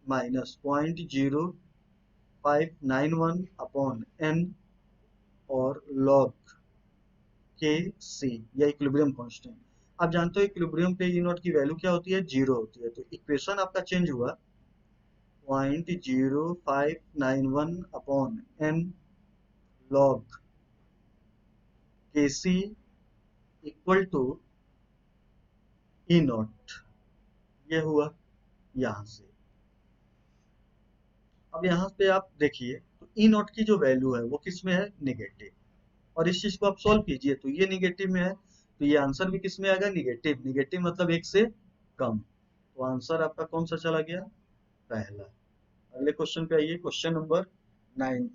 minus 0.0 0.0591 upon n और log के सी, या इक्विलिब्रियम कांस्टेंट। आप जानते हो इक्विलिब्रियम पे ई नॉट की वैल्यू क्या होती है, 0 होती है। तो इक्वेशन आपका चेंज हुआ 0.0591 अपॉन n log के सी इक्वल टू ई नॉट, ये हुआ यहाँ से। अब यहाँ पे आप देखिए तो ई नॉट की जो वैल्यू है वो किस में है, निगेटिव, और इस चीज को आप सॉल्व कीजिए तो ये निगेटिव में है, तो ये आंसर भी किस में आएगा, निगेटिव। निगेटिव मतलब एक से कम, तो आंसर आपका कौन सा चला गया, पहला। अगले क्वेश्चन पे आइए, क्वेश्चन नंबर 9।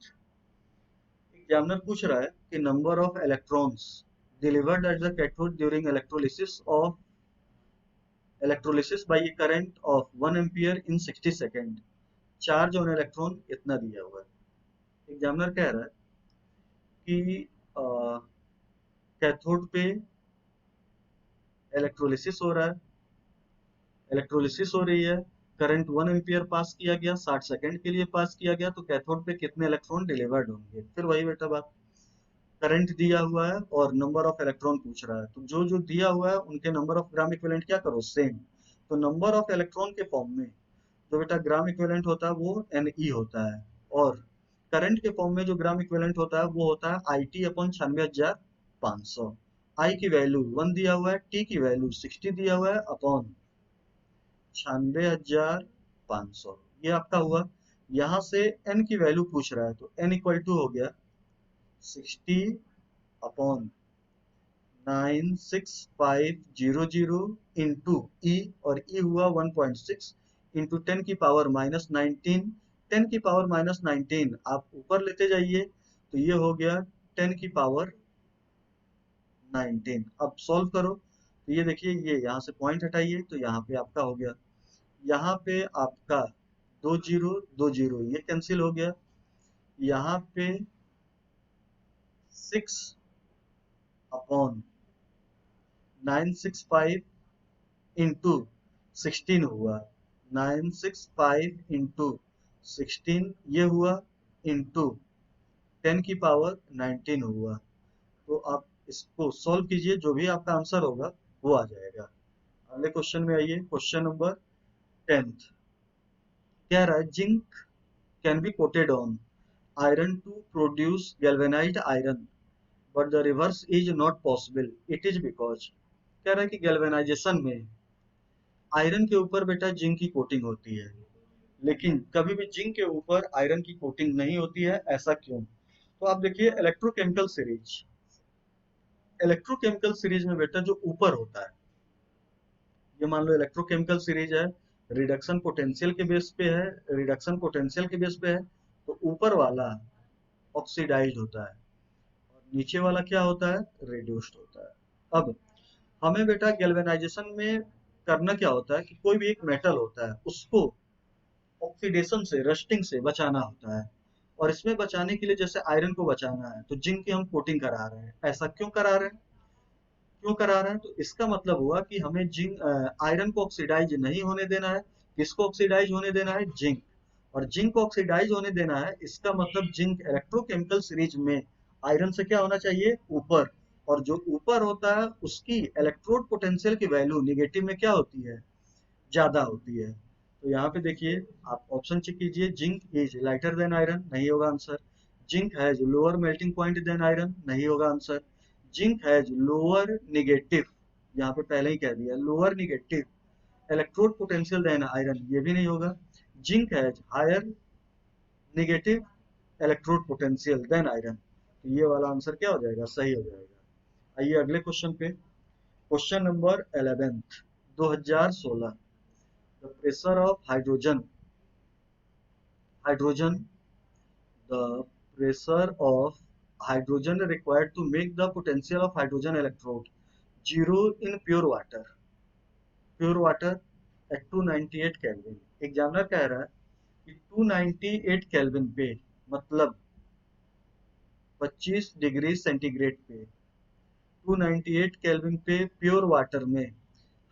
एग्जामिनर पूछ रहा है कि number of electrons delivered at the cathode during electrolysis by a current of 1 ampere in 60 second, charge on electron इतना दिया हुआ है। एग्जामिनर कह रहा है कि कैथोड पे इलेक्ट्रोलिसिस हो रहा है, इलेक्ट्रोलिसिस हो रही है, करंट 1 एम्पियर पास किया गया, 60 सेकंड के लिए पास किया गया, तो कैथोड पे कितने इलेक्ट्रॉन डिलीवर्ड होंगे। फिर वही बेटा बात, करंट दिया हुआ है और नंबर ऑफ इलेक्ट्रॉन पूछ रहा है, तो जो जो दिया हुआ है उनके नंबर ऑफ ग्राम इक्विवेलेंट क्या करो, सेम। तो नंबर ऑफ इलेक्ट्रॉन के फॉर्म में जो बेटा ग्राम इक्विवेलेंट होता है वो Ne होता है, और करंट के फॉर्म में जो ग्राम इक्विवेलेंट होता है वो होता है IT अपॉन 96,500। आई की वैल्यू 1 दिया हुआ है, टी की वैल्यू 60 दिया हुआ है, अपॉन 96,500, ये आपका हुआ। यहाँ से n की वैल्यू पूछ रहा है, तो n इक्वल टू हो गया 60 अपॉन 96500 इंटू ई, और ई हुआ 1.6 इंटू 10 की पावर माइनस 19। 10 की पावर माइनस 19 आप ऊपर लेते जाइए तो ये हो गया 10 की पावर 19। अब सॉल्व करो तो ये देखिए, ये यहाँ से पॉइंट हटाइए तो यहाँ पे आपका हो गया, यहाँ पे आपका 2 जीरो ये कैंसिल हो गया, यहाँ पे 6 अपॉन 965 इंटू 16 हुआ, 965 इंटू 16 ये हुआ, इंटू 10 की पावर 19 हुआ। तो आप इसको सॉल्व कीजिए, जो भी आपका आंसर होगा वो आ जाएगा। अगले क्वेश्चन में आइए, क्वेश्चन नंबर 10th। कह रहा है zinc can be coated on iron to produce galvanized iron, but the reverse is not possible, it is because. कह रहा है कि गैल्वेनाइजेशन में आयरन के ऊपर बेटा जिंक की कोटिंग होती है, लेकिन कभी भी जिंक के ऊपर आयरन की कोटिंग नहीं होती है, ऐसा क्यों। तो आप देखिए इलेक्ट्रोकेमिकल सीरीज, इलेक्ट्रोकेमिकल सीरीज में बेटा जो ऊपर होता है, ये मान लो इलेक्ट्रोकेमिकल सीरीज है, रिडक्शन पोटेंशियल के बेस पे है, रिडक्शन पोटेंशियल के बेस पे है, तो ऊपर वाला ऑक्सीडाइज होता है और नीचे वाला क्या होता है, रिड्यूस्ड होता है। अब हमें बेटा गैल्वेनाइजेशन में करना क्या होता है कि कोई भी एक मेटल होता है उसको ऑक्सीडेशन से, रस्टिंग से बचाना होता है, और इसमें बचाने के लिए जैसे आयरन को बचाना है तो जिंक की हम कोटिंग करा रहे हैं। ऐसा क्यों करा रहे हैं, क्यों करा रहे हैं, तो इसका मतलब हुआ कि हमें जिंक, आयरन को ऑक्सीडाइज नहीं होने देना है। किसको ऑक्सीडाइज होने देना है, जिंक। और जिंक को ऑक्सीडाइज होने देना है, इसका मतलब जिंक इलेक्ट्रोकेमिकल सीरीज में आयरन से क्या होना चाहिए, ऊपर। और जो ऊपर होता है उसकी इलेक्ट्रोड पोटेंशियल की वैल्यू निगेटिव में क्या होती है, ज्यादा होती है। तो यहाँ पे देखिए आप ऑप्शन चेक कीजिए, zinc is lighter than iron, नहीं होगा answer. Zinc has lower melting point than iron, नहीं होगा answer. Zinc has lower negative, यहाँ पे पहले ही कह दिया lower negative electrode potential than iron, ये भी नहीं होगा। Zinc has higher negative electrode potential than iron, तो ये वाला आंसर क्या हो जाएगा, सही हो जाएगा। आइए अगले क्वेश्चन पे, question number 11th, 2016। The pressure of hydrogen, the pressure of hydrogen required to make the potential of hydrogen electrode zero in pure water at 298 Kelvin। Examiner कह रहा है कि 298 केल्विन पे, मतलब 25 डिग्री सेंटीग्रेड पे, 298 केल्विन पे pure water में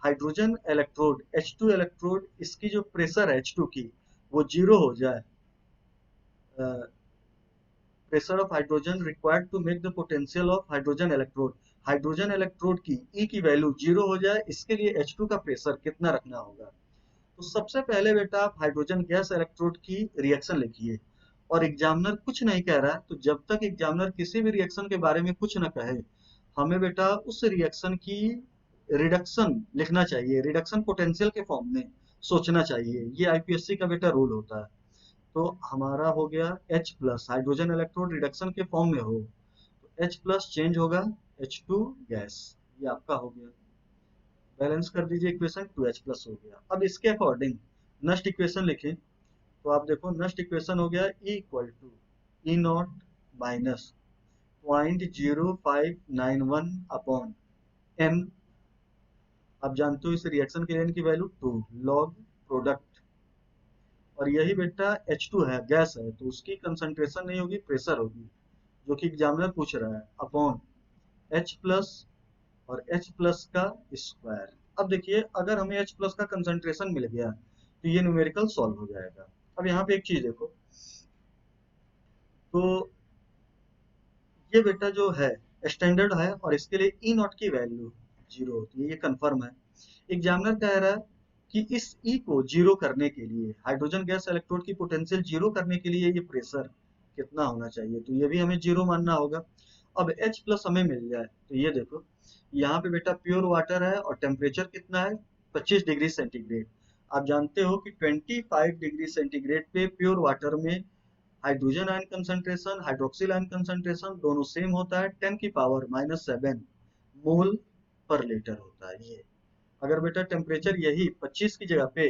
hydrogen electrode H2 electrode, इसकी जो प्रेशर है H2 की वो जीरो हो जाए, pressure of hydrogen required to make the potential of hydrogen electrode, hydrogen electrode की ई की वैल्यू 0 हो जाए, इसके लिए H2 का प्रेशर कितना रखना होगा। तो सबसे पहले बेटा आप हाइड्रोजन गैस इलेक्ट्रोड की रिएक्शन लिखिए, और एग्जामिनर कुछ नहीं कह रहा है, तो जब तक एग्जामिनर किसी भी रिएक्शन के बारे में कुछ न कहे, हमें बेटा उस रिएक्शन की रिडक्शन लिखना चाहिए, रिडक्शन पोटेंशियल के फॉर्म में सोचना चाहिए। ये आईपीएससी का बेटा रूल होता है। तो हमारा हो गया H plus, hydrogen electrode reduction के फॉर्म में हो तो H प्लस चेंज होगा H2 गैस, ये आपका हो गया। बैलेंस कर दीजिए इक्वेशन, 2H प्लस हो गया। अब इसके अकॉर्डिंग नस्ट इक्वेशन लिखें, तो आप देखो नस्ट इक्वेशन हो गया E equal to E naught minus 0.0591 upon N, आप जानते हो इस रिएक्शन के लिए n की वैल्यू 2 लॉग प्रोडक्ट, और यही बेटा H2 है, गैस है, तो उसकी कंसंट्रेशन नहीं होगी, प्रेशर होगी, जो कि एग्जामिनर पूछ रहा है, अपॉन H प्लस और H प्लस का स्क्वायर। अब देखिए अगर हमें H प्लस का कंसंट्रेशन मिल गया तो ये न्यूमेरिकल सॉल्व हो जाएगा। अब यहाँ पे एक चीज देखो, तो ये बेटा जो है स्टैंडर्ड है, और इसके लिए ई नॉट की वैल्यू 0 होती है, ये कंफर्म है। एग्जामिनर कह रहा है कि इस ई को 0 करने के लिए, हाइड्रोजन गैस इलेक्ट्रोड की पोटेंशियल 0 करने के लिए ये प्रेशर कितना होना चाहिए, तो ये भी हमें 0 मानना होगा। अब H प्लस हमें मिल जाए, तो ये देखो यहाँ पे बेटा प्योर वाटर है और टेम्परेचर कितना है 25 डिग्री सेंटीग्रेड। आप जानते हो कि 25 डिग्री सेंटीग्रेड पे प्योर वाटर में hydrogen ion concentration, hydroxyl ion concentration दोनों सेम होता है, 10 की पावर -7 मोल पर लीटर होता है। ये अगर बेटा टेम्परेचर यही 25 की जगह पे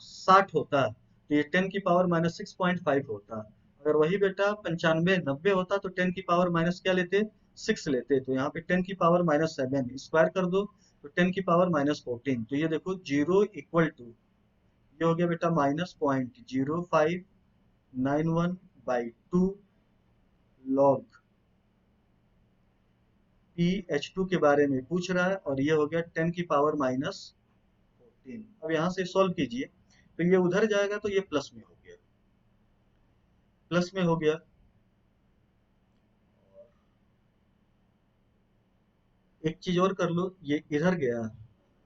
60 होता तो ये 10 की पावर -6.5 होता। अगर वही बेटा 95-90 होता तो 10 की पावर माइनस क्या लेते, 6 लेते। तो यहाँ पे 10 की पावर -7 स्क्वायर कर दो तो 10 की पावर -14, तो ये देखो 0 इक्वल टू, ये हो गया बेटा -0.0591/2 लॉग PH2 के बारे में पूछ रहा है, और ये हो गया 10 की पावर -14। अब यहाँ से सॉल्व कीजिए, तो ये उधर जाएगा तो ये प्लस में हो गया, प्लस में हो गया। एक चीज और कर लो, ये इधर गया,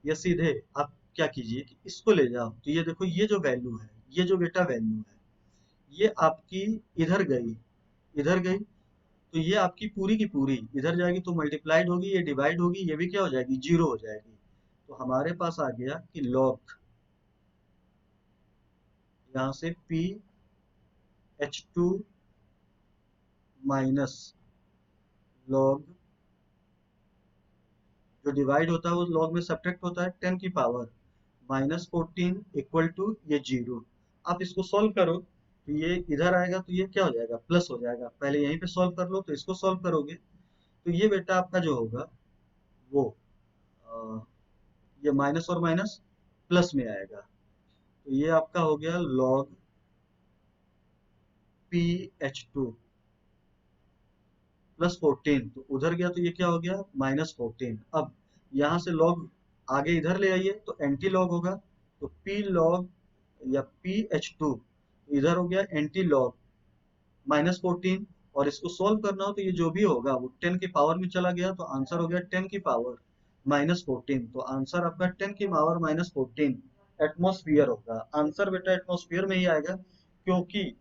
ये सीधे आप क्या कीजिए कि इसको ले जाओ, तो ये देखो ये जो वैल्यू है, ये जो बेटा वैल्यू है, ये आपकी इधर गई, इधर गई, तो ये आपकी पूरी की पूरी इधर जाएगी, तो मल्टीप्लाइड होगी, ये डिवाइड होगी, ये भी क्या हो जाएगी 0 हो जाएगी। तो हमारे पास आ गया कि लॉग, यहाँ से PH2 माइनस लॉग, जो डिवाइड होता है वो लॉग में सब्ट्रैक्ट होता है, 10 की पावर -14 इक्वल टू ये 0। आप इसको सॉल्व करो तो ये इधर आएगा, तो ये क्या हो जाएगा प्लस हो जाएगा। पहले यहीं पे सॉल्व कर लो, तो इसको सॉल्व करोगे तो ये बेटा आपका जो होगा वो अ, ये माइनस और माइनस प्लस में आएगा, तो ये आपका हो गया लॉग PH2 +14, तो उधर गया तो ये क्या हो गया -14। अब यहाँ से लॉग आगे इधर ले आइए तो एंटी लॉग होगा, तो P लॉग या PH2 इधर हो गया एंटी लॉग -14, और इसको सॉल्व करना हो तो ये जो भी होगा वो 10 की पावर में चला गया, तो आंसर हो गया 10 की पावर -14। तो आंसर आपका 10 की पावर -14 एटमॉस्फेयर होगा। आंसर बेटा एटमॉस्फेयर में ही आएगा, क्योंकि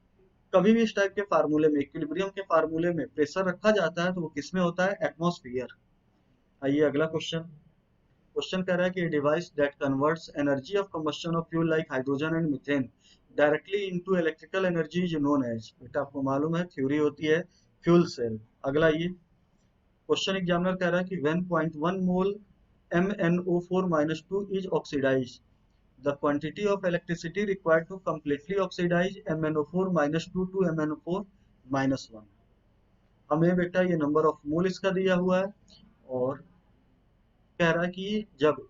कभी भी इस टाइप के फार्मूले में, इक्विलिब्रियम के फार्मूले में प्रेशर रखा जाता है तो वो किस में होता है, एटमॉस्फेयर। आइए अगला क्वेश्चन। क्वेश्चन कह रहा है कि device that converts energy of combustion of fuel like hydrogen and methane directly into electrical energy is known as, बेटा आपको मालूम है थ्योरी होती है फ्यूल सेल। अगला ये क्वेश्चन एग्जामिनर कह रहा है कि when 0.1 mole MnO4 - 2 is oxidized, the quantity of electricity required to completely oxidize MnO4 -2 to MnO4 -1। हमें बेटा ये नंबर ऑफ मोल इसका दिया हुआ है, और कह रहा है कि जब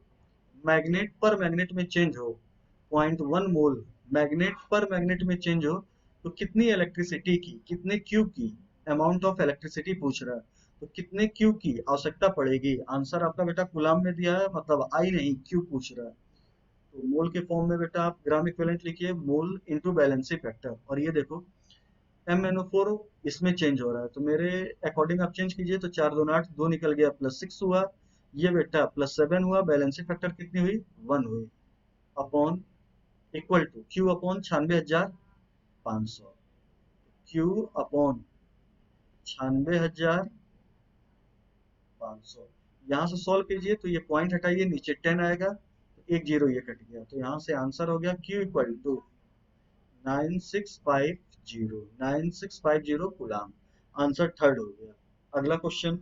मैग्नेट पर मैग्नेट में चेंज हो, 0.1 मोल मैग्नेट पर मैग्नेट में चेंज हो, तो कितनी इलेक्ट्रिसिटी की, कितने क्यू की, अमाउंट ऑफ इलेक्ट्रिसिटी पूछ रहा है, तो कितने क्यू की आवश्यकता पड़ेगी। आंसर आपका बेटा कूलाम में दिया है, मतलब आई नहीं क्यू पूछ रहा है, तो मोल के फॉर्म में बेटा आप ग्राम इक्विवेलेंट लिखिए, मोल इनटू बैलेंसिंग फैक्टर। और ये देखो MnO4 इसमें चेंज हो रहा है, तो मेरे अकॉर्डिंग आप चेंज कीजिए, तो 4 2 8, 2 निकल गया, +6 हुआ, ये बेटा +7 हुआ, बैलेंसिंग फैक्टर कितनी हुई, 1 हुई, upon equal to Q upon 96,500, Q upon 96,500। यहाँ से सॉल्व कीजिए, तो ये पॉइंट हटाइए, नीचे 10 आएगा, तो एक जीरो ये कट गया, तो यहाँ से आंसर हो गया Q equal to 9650 coulomb. Answer third हो गया। अगला क्वेश्चन,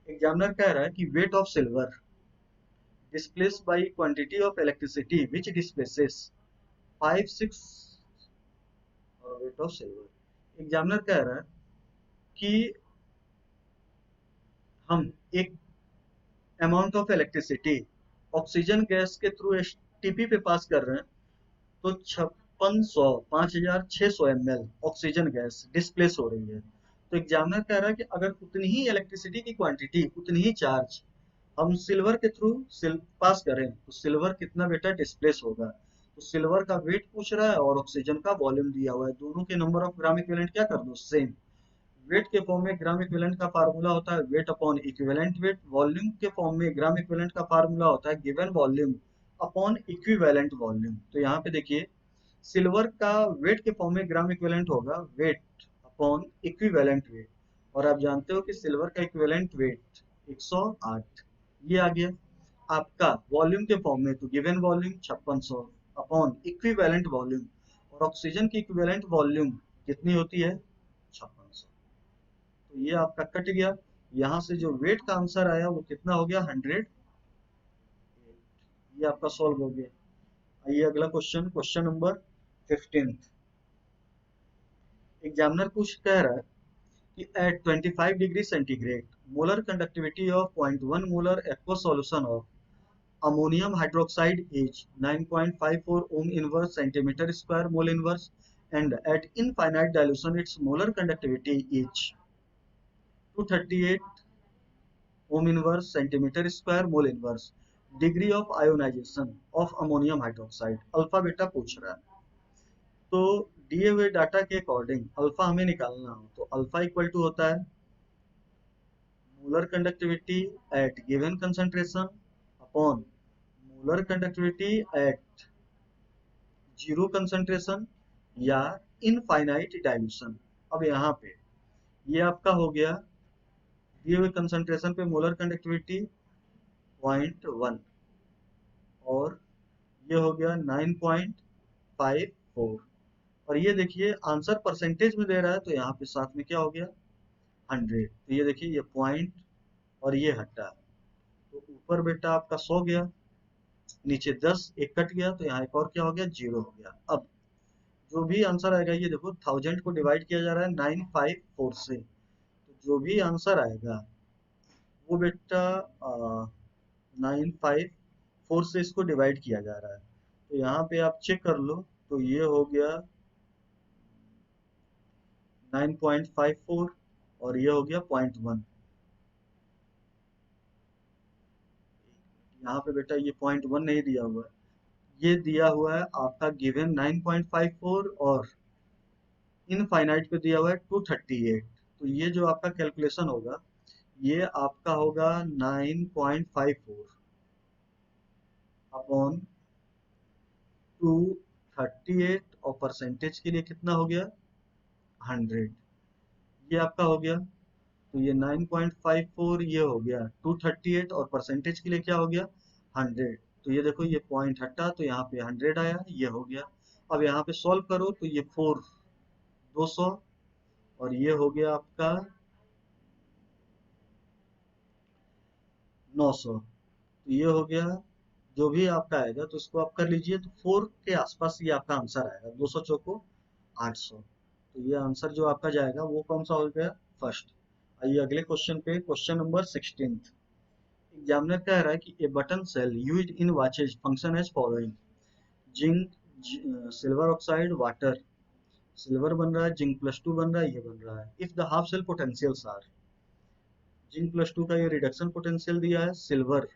एग्जामिनर कह रहा है कि weight of silver displace by quantity of electricity which displaces 5 6, और वेट ऑफ सिल्वर, एग्जामिनर कह रहा है कि हम एक amount of electricity oxygen gas के थ्रू एसटीपी पे पास कर रहे हैं, तो 5600 5600 ml ऑक्सीजन गैस डिस्प्लेस हो रही है। तो एग्जामिनर कह रहा है कि अगर उतनी ही इलेक्ट्रिसिटी की क्वांटिटी, उतनी ही चार्ज हम सिल्वर के थ्रू पास करें, तो सिल्वर कितना बेटा डिस्प्लेस होगा। तो सिल्वर का वेट पूछ रहा है और ऑक्सीजन का वॉल्यूम दिया हुआ है, दोनों के नंबर ऑफ ग्राम इक्विवेलेंट क्या कर दो, सेम। वेट के फॉर्म में ग्राम इक्विवेलेंट का फार्मूला होता है wait upon equivalent wait, volume के फॉर्म में ग्राम इक्विवेलेंट का फार्मूला होता है given volume upon equivalent volume. तो यहाँ पे देखिए, सिल्वर का वेट के फॉर्म में ग्राम इक्विवेलेंट होगा वेट अपॉन इक्विवेलेंट वेट, और आप जानते हो कि सिल्वर का इक्विवेलेंट वेट 108, ये आ गया। आपका वॉल्यूम के फॉर्म में, तो given volume 5600 upon equivalent volume, और ऑक्सीजन की इक्विवेलेंट वॉल्यूम कितनी होती है, 5600। तो ये आपका कट गया, यहाँ से जो वेट का आंसर आया वो कितना हो गया, 100। ये आपका सॉल्व हो गया। आइए अगला क्वेश्चन, क्वेश्चन नंबर 15। एग्जामिनर कुछ कह रहा है कि at 25 degree centigrade molar conductivity of 0.1 molar aqua solution of ammonium hydroxide is 9.54 ohm inverse centimetre square mole inverse, and at infinite dilution its molar conductivity is 238 ohm inverse centimetre square mole inverse, degree of ionization of ammonium hydroxide alpha बेटा पूछ रहा है। तो दिए हुए data के according alpha हमें निकालना हो, तो अल्फा इक्वल टू होता है molar conductivity eight given concentration upon molar conductivity eight zero concentration या इनफाइनाइट डाइल्यूशन। अब यहाँ पे ये आपका हो गया दिए हुए कंसंट्रेशन पे मोलर कंडक्टिविटी 0.1, और ये हो गया 9.54, और ये देखिए आंसर परसेंटेज में दे रहा है, तो यहाँ पे साथ में क्या हो गया, 100। तो ये देखिए ये पॉइंट और ये हटा, तो ऊपर बेटा आपका 100 गया, नीचे 10, एक कट गया, तो यहाँ एक और क्या हो गया, 0 हो गया। अब जो भी आंसर आएगा, ये देखो 1000 को डिवाइड किया जा रहा है 954 से, तो जो भी आंसर आएगा वो बेटा 954 से इसको डिवाइड किया जा रहा है। तो यहाँ पे आप चेक कर लो, तो ये हो गया 9.54, और ये हो गया 0.1। यहाँ पे बेटा ये 0.1 नहीं दिया हुआ है, ये दिया हुआ है आपका गिवन 9.54, और इनफाइनाइट पे दिया हुआ है 238। तो ये जो आपका कैलकुलेशन होगा, ये आपका होगा 9.54 अपॉन 238, और परसेंटेज के लिए कितना हो गया, 100। ये आपका हो गया, तो ये 9.54, ये हो गया 238, और परसेंटेज के लिए क्या हो गया, 100। तो ये देखो ये पॉइंट हटा, तो यहाँ पे 100 आया, ये हो गया। अब यहाँ पे सॉल्व करो, तो ये 4 200, और ये हो गया आपका 900। तो ये हो गया, जो भी आपका आएगा तो इसको आप कर लीजिए, तो 4 के आसपास ये आपका आंसर आएगा, 200 चौको 800। तो ये आंसर जो आपका जाएगा वो कौन सा हो गया, फर्स्ट। आइए अगले क्वेश्चन पे, क्वेश्चन नंबर 16। एग्जामिनर कह रहा है कि a button cell used in watches function as following, zinc silver oxide water, silver बन रहा है, जिंक +2 बन रहा है, ये बन रहा है। If the half cell potentials are, zinc +2 का ये रिडक्शन पोटेंशियल दिया है, सिल्वर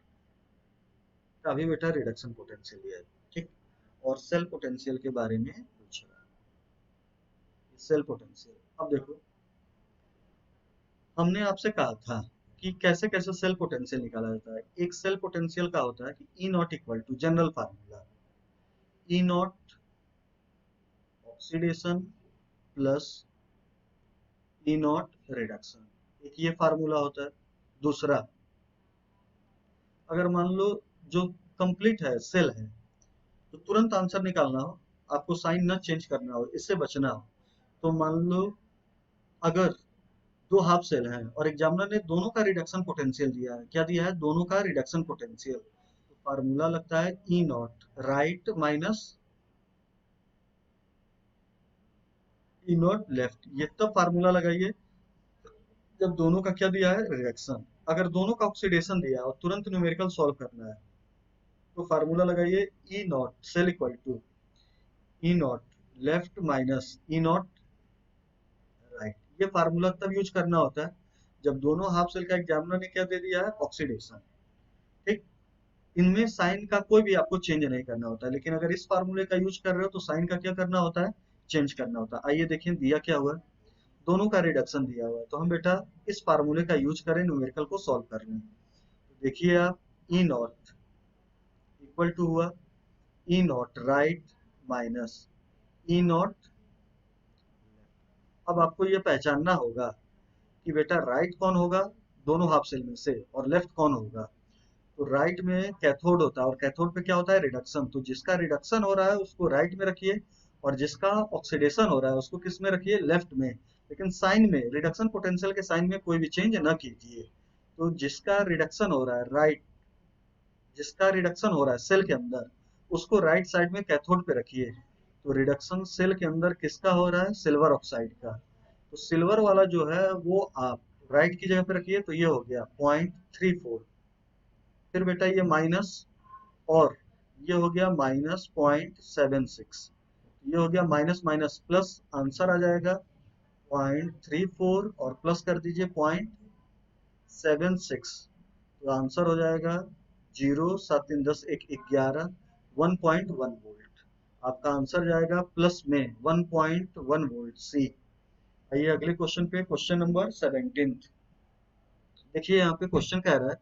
का भी बेटा रिडक्शन पोटेंशियल दिया है, ठीक। और सेल पोटेंशियल के बारे में पूछ रहा है, सेल पोटेंशियल। अब देखो, हमने आपसे कहा था कि कैसे कैसे सेल पोटेंशियल निकाला जाता है। एक सेल पोटेंशियल का होता है कि E naught equal to general formula, E naught oxidation plus E naught reduction, एक ये फार्मूला होता है। दूसरा, अगर मान लो जो कंप्लीट है सेल है, तो तुरंत आंसर निकालना हो, आपको साइन न चेंज करना हो, इससे बचना हो, तो मान लो अगर दो हाफ सेल हैं और एग्जामिनर ने दोनों का रिडक्शन पोटेंशियल दिया है, क्या दिया है, दोनों का रिडक्शन पोटेंशियल, तो फार्मूला लगता है E naught right minus E naught left. ये तब फार्मूला लगाइए जब दोनों का क्या दिया है, रिडक्शन। अगर दोनों का ऑक्सीडेशन दिया है और तुरंत न्यूमेरिकल सॉल्व करना है, तो फार्मूला लगाइए E naught cell equal to E naught left minus E naught right. ये फार्मूला तब यूज करना होता है जब दोनों हाफ सेल का एग्जामिनर ने क्या दे दिया है, ऑक्सीडेशन। ठीक, इनमें साइन का कोई भी आपको चेंज नहीं करना होता है, लेकिन अगर इस फार्मूले का यूज कर रहे हो तो साइन का क्या करना होता है, चेंज करना होता है। आइए देखिए दिया क्या हुआ है, दोनों का रिडक्शन दिया हुआ है, तो हम बेटा इस फार्मूले का यूज करें न्यूमेरिकल को सॉल्व करने। तो देखिए आप, ई नॉट इक्वल टू हुआ E naught right minus E naught. अब आपको ये पहचानना होगा कि बेटा राइट कौन होगा दोनों हाफ सेल में से, और लेफ्ट कौन होगा। तो राइट में कैथोड होता है, और कैथोड पे क्या होता है, रिडक्शन। तो जिसका रिडक्शन हो रहा है उसको राइट में रखिए, और जिसका ऑक्सीडेशन हो रहा है उसको किस में रखिए, लेफ्ट में। लेकिन साइन में, रिडक्शन पोटेंशियल के साइन में कोई भी चेंज न कीजिए। तो जिसका रिडक्शन हो रहा है राइट, जिसका रिडक्शन हो रहा है सेल के अंदर, उसको राइट साइड में कैथोड पे रखिए। तो रिडक्शन सेल के अंदर किसका हो रहा है, सिल्वर ऑक्साइड का। तो सिल्वर वाला जो है वो आप राइट की जगह पे रखिए, तो ये हो गया 0.34। फिर बेटा ये माइनस, और ये हो गया -0.76। ये हो गया माइनस माइनस प्लस, आंसर आ जाएगा 0.34, और प्लस कर दीजिए 0.76, तो आंसर हो जाएगा 0, 7, 3, 10, 1, 11, 1.1 वोल्ट। आपका आंसर जाएगा प्लस में 1.1 वोल्ट, सी। आइए अगले क्वेश्चन पे, क्वेश्चन नंबर 17। देखिए यहाँ पे क्वेश्चन कह रहा है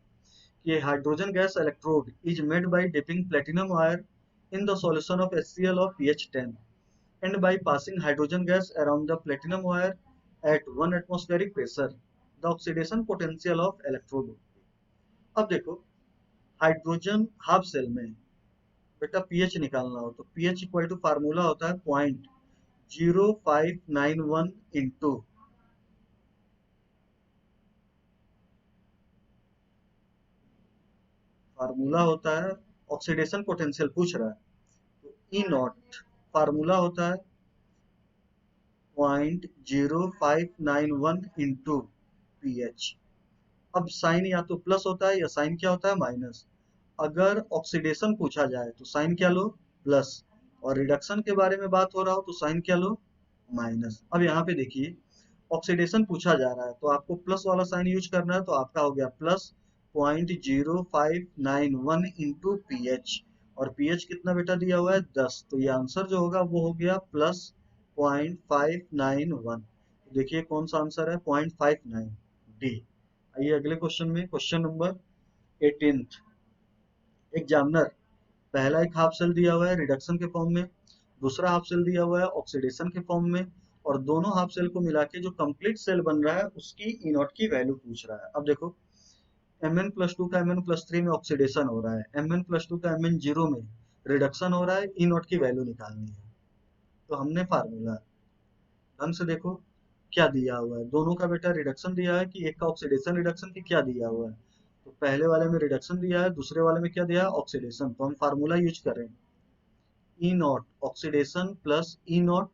कि hydrogen gas electrode is made by dipping platinum wire in the solution of HCl of pH 10 and by passing hydrogen gas around the platinum wire at 1 atmospheric pressure, the oxidation potential of electrode। अब देखो, hydrogen half cell में बेटा pH निकालना हो, तो pH equal to formula होता है 0.0591 into, formula होता है, ऑक्सीडेशन पोटेंशियल पूछ रहा है, तो ई नॉट फार्मूला होता है 0.0591 इंटू पी एच। अब साइन या तो प्लस होता है या साइन क्या होता है, माइनस। अगर ऑक्सीडेशन पूछा जाए तो साइन क्या लो, प्लस, और रिडक्शन के बारे में बात हो रहा हो तो साइन क्या लो, माइनस। अब यहाँ पे देखिए, ऑक्सीडेशन पूछा जा रहा है तो आपको प्लस वाला साइन यूज करना है, तो आपका हो गया प्लस 0.0591 इंटू पी एच, और पी एच कितना बेटा दिया हुआ है, 10। तो ये आंसर जो होगा वो हो गया प्लस 0.591। देखिए कौन सा आंसर है, 0.59, डी। आइए अगले क्वेश्चन में, क्वेश्चन नंबर 18। एग्जामिनर पहला एक हाफ सेल दिया हुआ है रिडक्शन के फॉर्म में, दूसरा हाफ सेल दिया हुआ है ऑक्सीडेशन के फॉर्म में, और दोनों हाफ सेल को मिला के जो कंप्लीट सेल बन रहा है उसकी ई नॉट की वैल्यू पूछ रहा है। अब देखो, Mn+2 का Mn+3 में ऑक्सीडेशन हो रहा है, Mn+2 का Mn0 में रिडक्शन हो रहा है, ई नॉट की वैल्यू निकालनी है। तो हमने फार्मूला ढंग से देखो क्या दिया हुआ है, दोनों का बेटा रिडक्शन दिया है कि एक का ऑक्सीडेशन रिडक्शन की क्या दिया हुआ है। तो पहले वाले में रिडक्शन दिया है, दूसरे वाले में क्या दिया है, ऑक्सीडेशन। तो हम फार्मूला यूज करें E naught oxidation plus E naught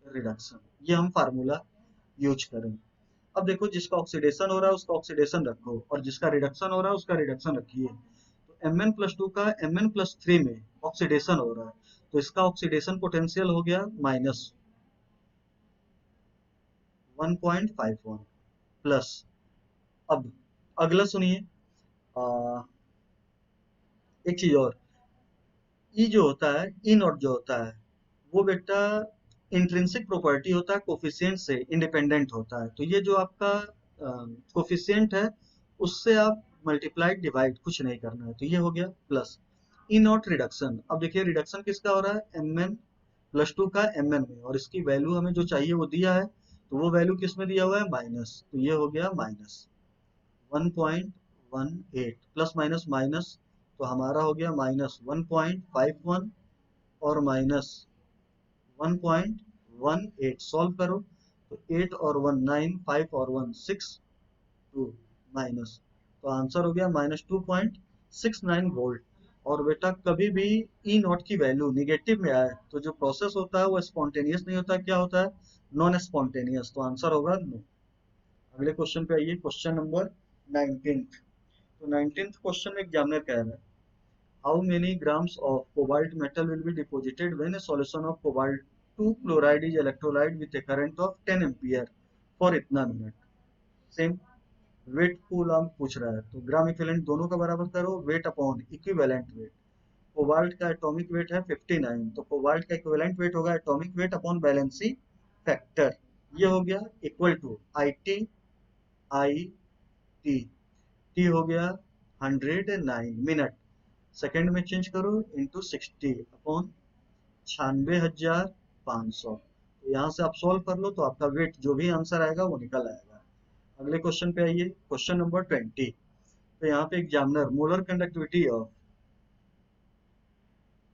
reduction, ये हम फार्मूला यूज करें। अब देखो, जिसका ऑक्सीडेशन हो रहा है उसका ऑक्सीडेशन रखो, और जिसका रिडक्शन हो रहा है उसका रिडक्शन रखिए। तो Mn+2 का Mn+3 में ऑक्सीडेशन हो रहा है, तो इसका ऑक्सीडेशन पोटेंशियल हो गया -1.51 प्लस। अब अगला सुनिए, एक चीज और, ई जो होता है, ई नॉट जो होता है वो बेटा इंट्रिंसिक प्रॉपर्टी होता है कोफिशिएंट से इंडिपेंडेंट होता है, तो ये जो आपका कोफिशिएंट है उससे आप मल्टीप्लाई डिवाइड कुछ नहीं करना है, तो ये हो गया प्लस। ई नॉट रिडक्शन, अब देखिए रिडक्शन किसका हो रहा है, एम एन प्लस टू का एम एन में, और इसकी वैल्यू हमें जो चाहिए वो दिया है, तो वो वैल्यू किस में दिया हुआ है, माइनस, तो ये हो गया माइनस 1.18 प्लस माइनस माइनस, तो हमारा हो गया माइनस 1.51 और माइनस 1.18, सॉल्व करो तो 8 और 1 9, 5 और 1 6, 2 माइनस, तो आंसर हो गया माइनस 2.69 वोल्ट। और बेटा कभी भी ई नॉट की वैल्यू निगेटिव में आए तो जो प्रोसेस होता है वो स्पॉन्टेनियस नहीं होता, क्या होता है, नॉन स्पॉन्टेनियस, तो आंसर होगा नो। अगले क्वेश्चन पे आइए, क्वेश्चन नंबर 19। तो 19th क्वेश्चन में एग्जामिनर कह रहा है how many grams of cobalt metal will be deposited when a solution of cobalt 2 chloride is electrolyte with a current of 10 ampere for इतना मिनट। सेम वेट कूलम पूछ रहा है, तो ग्राम इक्विवेलेंट दोनों का बराबर करो, weight upon equivalent weight. Cobalt का एटॉमिक वेट है 59, तो कोबाल्ट का इक्विवेलेंट वेट होगा atomic weight upon valency factor, ये हो गया equal to I T, I T, T हो गया 109 मिनट, सेकेंड में चेंज करो इंटू 60 अपॉन 96,500, तो यहाँ से आप सॉल्व कर लो तो आपका वेट जो भी आंसर आएगा वो निकल आएगा। अगले क्वेश्चन पे आइए, क्वेश्चन नंबर 20। तो यहाँ पे examiner molar conductivity of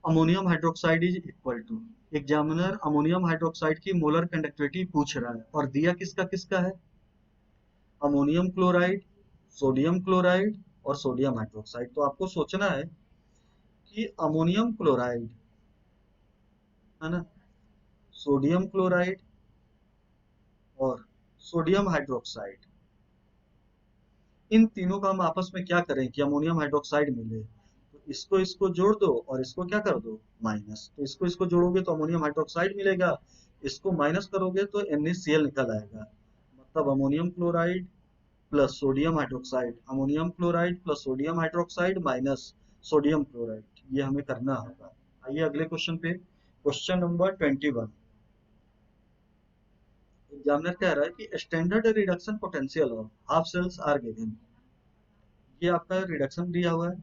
ammonium hydroxide is equal to, examiner ammonium hydroxide की मोलर कंडक्टिविटी पूछ रहा है और दिया किसका किसका है, अमोनियम क्लोराइड, सोडियम क्लोराइड और सोडियम हाइड्रोक्साइड। तो आपको सोचना है कि अमोनियम क्लोराइड है ना, सोडियम क्लोराइड और सोडियम हाइड्रोक्साइड, इन तीनों का हम आपस में क्या करें कि अमोनियम हाइड्रोक्साइड मिले, तो इसको इसको जोड़ दो और इसको क्या कर दो माइनस, तो इसको इसको जोड़ोगे तो अमोनियम हाइड्रोक्साइड मिलेगा, इसको माइनस करोगे तो NaCl निकल आएगा, मतलब ammonium chloride plus sodium hydroxide, ammonium chloride plus sodium hydroxide minus sodium chloride, ये हमें करना होगा। आइए अगले क्वेश्चन पे, क्वेश्चन नंबर 21। एग्जामिनर कह रहा है कि standard reduction potential of half cells are given, ये आपका रिडक्शन दिया हुआ है,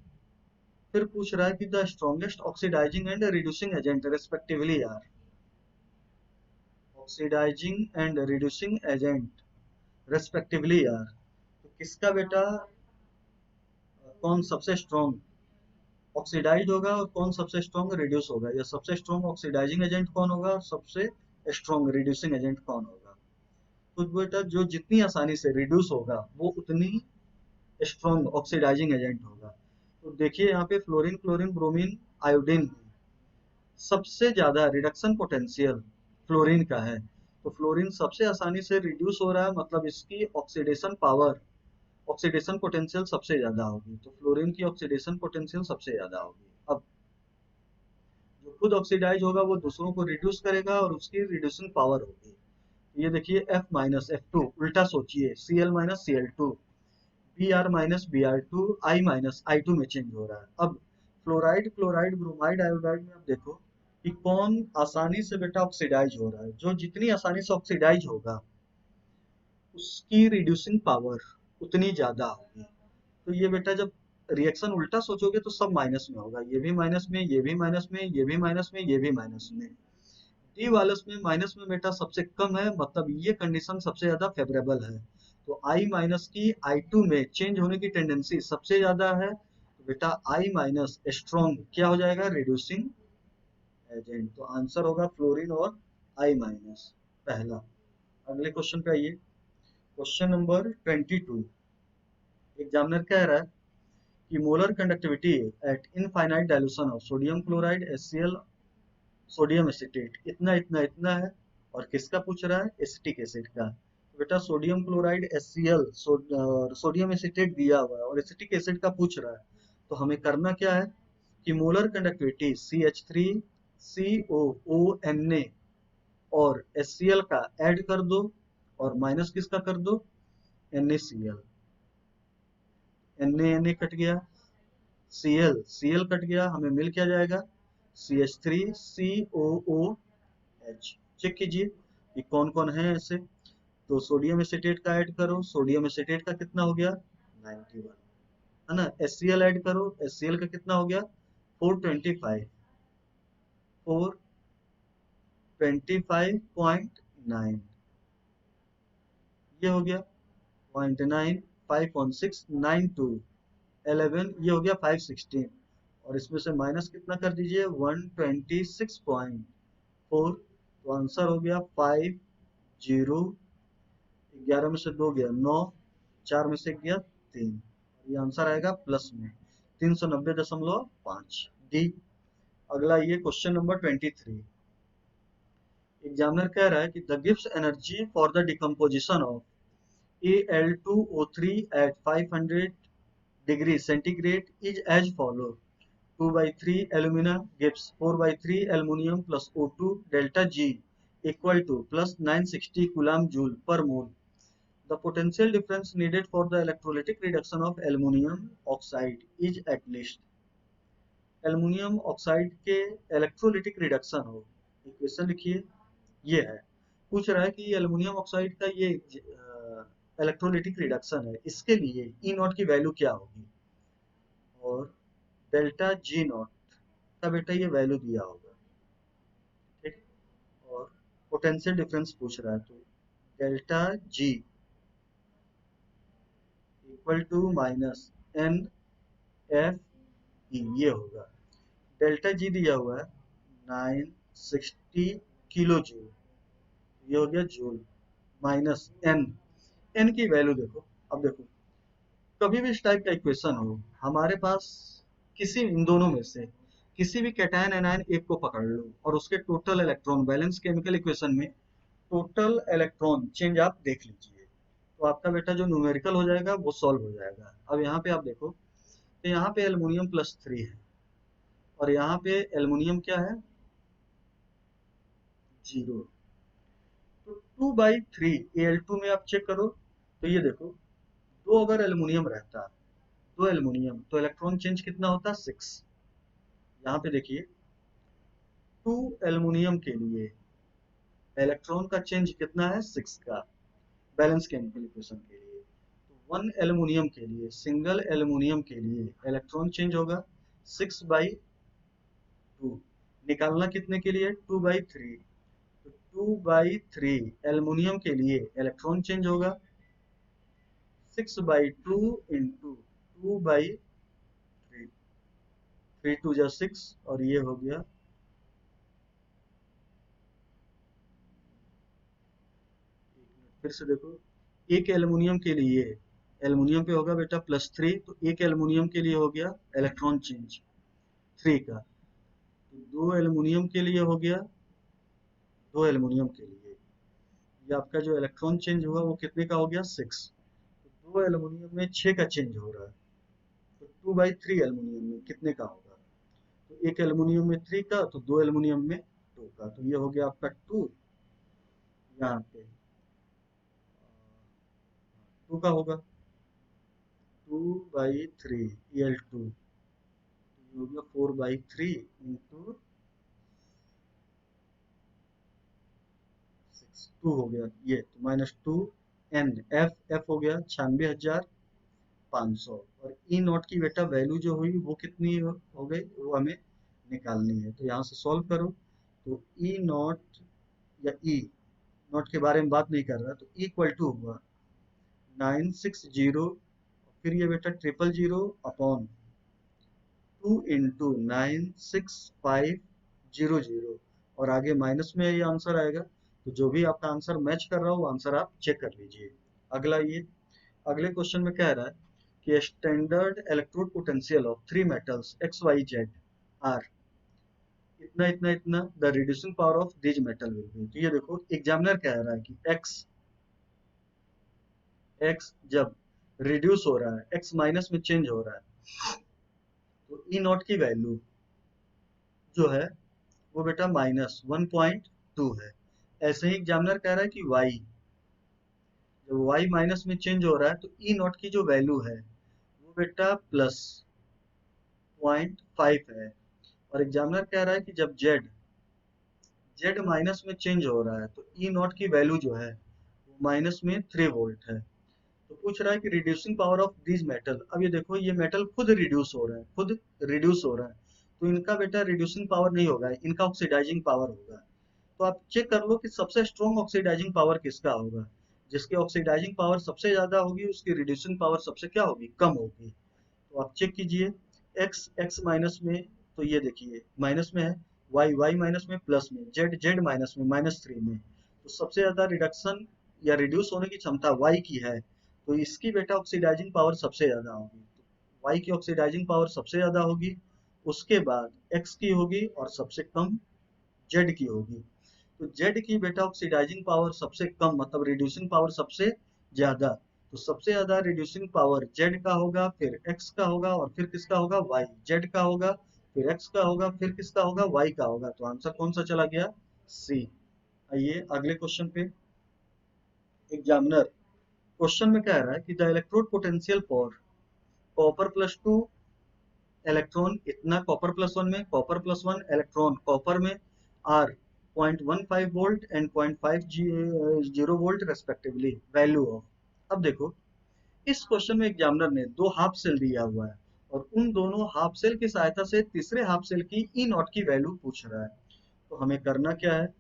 फिर पूछ रहा है कि the strongest oxidizing and reducing agent respectively are, oxidizing and reducing agent respectively are, तो किसका बेटा कौन सबसे स्ट्रॉन्ग ऑक्सीडाइज होगा और कौन सबसे स्ट्रॉन्ग रिड्यूस होगा, या सबसे स्ट्रॉन्ग ऑक्सीडाइजिंग एजेंट कौन होगा और सबसे स्ट्रॉन्ग रिड्यूसिंग एजेंट कौन होगा, तो बेटा जो जितनी आसानी से रिड्यूस होगा वो उतनी स्ट्रॉन्ग ऑक्सीडाइजिंग एजेंट होगा। तो देखिए यहाँ पे फ्लोरीन क्लोरीन ब्रोमीन आयोडीन सबसे ज्यादा रिडक्शन पोटेंशियल फ्लोरीन का है, तो फ्लोरीन सबसे आसानी से रिड्यूस हो रहा है, मतलब इसकी ऑक्सीडेशन पावर, ऑक्सीडेशन पोटेंशियल सबसे ज्यादा होगी, तो फ्लोरीन की ऑक्सीडेशन पोटेंशियल सबसे ज्यादा होगी। अब जो खुद ऑक्सीडाइज होगा वो दूसरों को रिड्यूस करेगा और उसकी रिड्यूसिंग पावर होगी, ये देखिए F माइनस F2, उल्टा सोचिए Cl minus Cl2, Br minus Br2, I minus I2 में चेंज हो रहा है। अब फ्लोराइड क्लोराइड ब्रोमाइड आयोडाइड में आप देखो कि कौन आसानी से बेटा ऑक्सीडाइज हो रहा है, जो जितनी आसानी से ऑक्सीडाइज होगा उसकी रिड्यूसिंग पावर उतनी ज्यादा होगी, तो ये बेटा जब रिएक्शन उल्टा सोचोगे तो सब माइनस में होगा, ये भी माइनस में, ये भी माइनस में, ये भी माइनस में, ये भी माइनस में, डी वालस में माइनस में बेटा सबसे कम है, मतलब ये कंडीशन सबसे ज्यादा फेवरेबल है, तो आई माइनस की I2 में चेंज होने की टेंडेंसी सबसे ज्यादा है, तो बेटा आई माइनस स्ट्रॉन्ग क्या हो जाएगा, रिड्यूसिंग एजेंट, तो आंसर होगा फ्लोरीन और आई माइनस पहला। अगले क्वेश्चन पे आइए, क्वेश्चन नंबर 22। एग्जामिनर कह रहा है कि molar conductivity eight infinite dilution of sodium chloride HCl sodium acetate इतना इतना इतना है, और किसका पूछ रहा है, एसिटिक एसिड का, तो बेटा sodium chloride HCl sodium acetate दिया हुआ है और एसिटिक एसिड का पूछ रहा है, तो हमें करना क्या है कि मोलर कंडक्टिविटी CH3COONA और HCl का ऐड कर दो और माइनस किसका कर दो, NaCl, Na कट गया, Cl कट गया, हमें मिल क्या जाएगा CH3COOH, चेक कीजिए कि कौन कौन है ऐसे। तो सोडियम एसिटेट का ऐड करो, सोडियम एसिटेट का कितना हो गया 91, है ना। HCl ऐड करो, HCl का कितना हो गया 425, 425.9, ये हो गया 0.9, 5.692, 11, ये हो गया 516, और इसमें से माइनस कितना कर दीजिए 126.4, तो आंसर हो गया 50, 11 में से 2 गया 9, 4 में से 1 गया 3, ये आंसर आएगा प्लस में 390.5 डी। अगला ये क्वेश्चन नंबर 23। एग्जामिनर कह रहा है कि the gives energy for the decomposition of Al2O3 at 500 degree centigrade is as follows: 2 by 3 alumina gives 4 by 3 aluminium plus O2 delta G equal to plus 960 coulomb joule per mole. The potential difference needed for the electrolytic reduction of aluminum oxide is at least. Aluminium oxide के electrolytic reduction हो, equation लिखिए। ये है, पूछ रहा है कि aluminium oxide का ये इलेक्ट्रोलिटिक रिडक्शन है, इसके लिए ई नॉट की वैल्यू क्या होगी, और डेल्टा जी नॉट का बेटा ये वैल्यू दिया होगा, ठीक। और पोटेंशियल डिफरेंस पूछ रहा है, तो delta G equal to minus N F E, ये होगा। डेल्टा जी दिया हुआ है 960 किलो जूल, ये हो गया जूल, माइनस एन, एन की वैल्यू देखो। अब देखो, कभी भी इस टाइप का इक्वेशन हो, हमारे पास किसी इन दोनों में से किसी भी कैटायन एनायन एक को पकड़ लो और उसके total electron, balance chemical equation में टोटल इलेक्ट्रॉन चेंज आप देख लीजिए, तो आपका बेटा जो न्यूमेरिकल हो जाएगा वो सॉल्व हो जाएगा। अब यहाँ पे आप देखो, तो यहाँ पे एल्युमिनियम +3 है, और यहाँ पे एल्युमिनियम क्या है 0, तो 2/3 Al2 में आप चेक करो, तो ये देखो, दो अगर एल्युमिनियम रहता, दो एल्युमिनियम, तो इलेक्ट्रॉन चेंज कितना होता 6। यहाँ पे देखिए 2 एल्युमिनियम के लिए इलेक्ट्रॉन का चेंज कितना है 6 का, बैलेंस केमिकल इक्वेशन के लिए। तो 1 एल्युमिनियम के लिए, सिंगल एल्युमिनियम के लिए इलेक्ट्रॉन चेंज होगा 6/2, निकालना कितने के लिए 2/3, तो 2/3 एल्युमिनियम के लिए इलेक्ट्रॉन चेंज होगा 6/2 इंटू 2/3, 3 2 6, और ये हो गया, फिर से देखो, एक एल्युमिनियम के लिए, एल्युमिनियम पे होगा बेटा +3, तो एक एल्युमिनियम के लिए हो गया इलेक्ट्रॉन चेंज 3 का, तो दो एल्युमिनियम के लिए हो गया, दो एल्युमिनियम के लिए ये आपका जो इलेक्ट्रॉन चेंज हुआ वो कितने का हो गया 6, तो दो एल्युमिनियम में 6 का चेंज हो रहा है, तो 2/3 एल्युमिनियम में कितने का होगा, तो एक एल्युमिनियम में 3 का, तो दो एल्युमिनियम में 2 का, तो ये हो गया आपका 2, यहाँ पे 2 का होगा 2/3 Al2, ये हो गया 4/3 इंटू 6, 2 हो गया ये, तो -2 एन, एफ हो गया 96,500, और ई नॉट की बेटा वैल्यू जो हुई वो कितनी हो गई, वो हमें निकालनी है। तो यहाँ से सॉल्व करो, तो ई नॉट या ई नॉट के बारे में बात नहीं कर रहा, तो इक्वल टू हुआ 960, फिर ये बेटा 000 अपॉन 2 इंटू 96500, और आगे माइनस में ये आंसर आएगा, तो जो भी आपका आंसर मैच कर रहा हो वो आंसर आप चेक कर लीजिए। अगला ये, अगले क्वेश्चन में कह रहा है कि standard electrode potential of 3 metals XYZ are इतना इतना इतना, the reducing power of this metal will be. तो ये देखो, एग्जामिनर कह रहा है कि एक्स जब रिड्यूस हो रहा है, एक्स माइनस में चेंज हो रहा है, तो ई नॉट की वैल्यू जो है वो बेटा -1.2 है। ऐसे ही एग्जामिनर कह रहा है कि y, जब y माइनस में चेंज हो रहा है, तो ई नॉट की जो वैल्यू है वो बेटा +0.5 है, और एग्जामिनर कह रहा है कि जब z जेड माइनस में चेंज हो रहा है, तो ई नॉट की वैल्यू जो है वो माइनस में 3 वोल्ट है। तो पूछ रहा है कि reducing power of these metal. अब ये देखो, ये मेटल खुद रिड्यूस हो रहा है, खुद रिड्यूस हो रहा है, तो इनका बेटा रिड्यूसिंग पावर नहीं होगा, इनका ऑक्सीडाइजिंग पावर होगा। तो आप चेक कर लो कि सबसे स्ट्रॉन्ग ऑक्सीडाइजिंग पावर किसका होगा। जिसकी ऑक्सीडाइजिंग पावर सबसे ज्यादा होगी उसकी रिड्यूसिंग पावर सबसे क्या होगी, कम होगी। तो आप चेक कीजिए, एक्स एक्स माइनस में, तो ये देखिए माइनस में है, वाई वाई माइनस में, प्लस में, जेड जेड माइनस में, -3 में। तो सबसे ज्यादा रिडक्शन या रिड्यूस होने की क्षमता वाई की है, तो इसकी बेटा ऑक्सीडाइजिंग पावर सबसे ज्यादा होगी। वाई की ऑक्सीडाइजिंग पावर सबसे ज्यादा होगी, उसके बाद एक्स की होगी और सबसे कम जेड की होगी। तो जेड की बेटा ऑक्सीडाइजिंग पावर सबसे कम, मतलब रिड्यूसिंग पावर सबसे ज्यादा। तो सबसे ज्यादा रिड्यूसिंग पावर जेड का होगा, फिर एक्स का होगा और फिर किसका होगा, वाई। जेड का होगा, फिर एक्स का होगा, फिर किसका होगा, वाई का होगा। तो आंसर कौन सा चला गया, सी। आइए अगले क्वेश्चन पे। एग्जामिनर क्वेश्चन में कह रहा है कि the electrode potential for copper +2 electron, इतना कॉपर +1 में, कॉपर +1 इलेक्ट्रॉन कॉपर में are 0.15 volt and 0.50 volt respectively, value of. अब देखो, इस क्वेश्चन में एग्जामिनर ने दो हाफ सेल दिया हुआ है और उन दोनों हाफ सेल की सहायता से तीसरे हाफ सेल की ई नॉट की वैल्यू पूछ रहा है। तो हमें करना क्या है,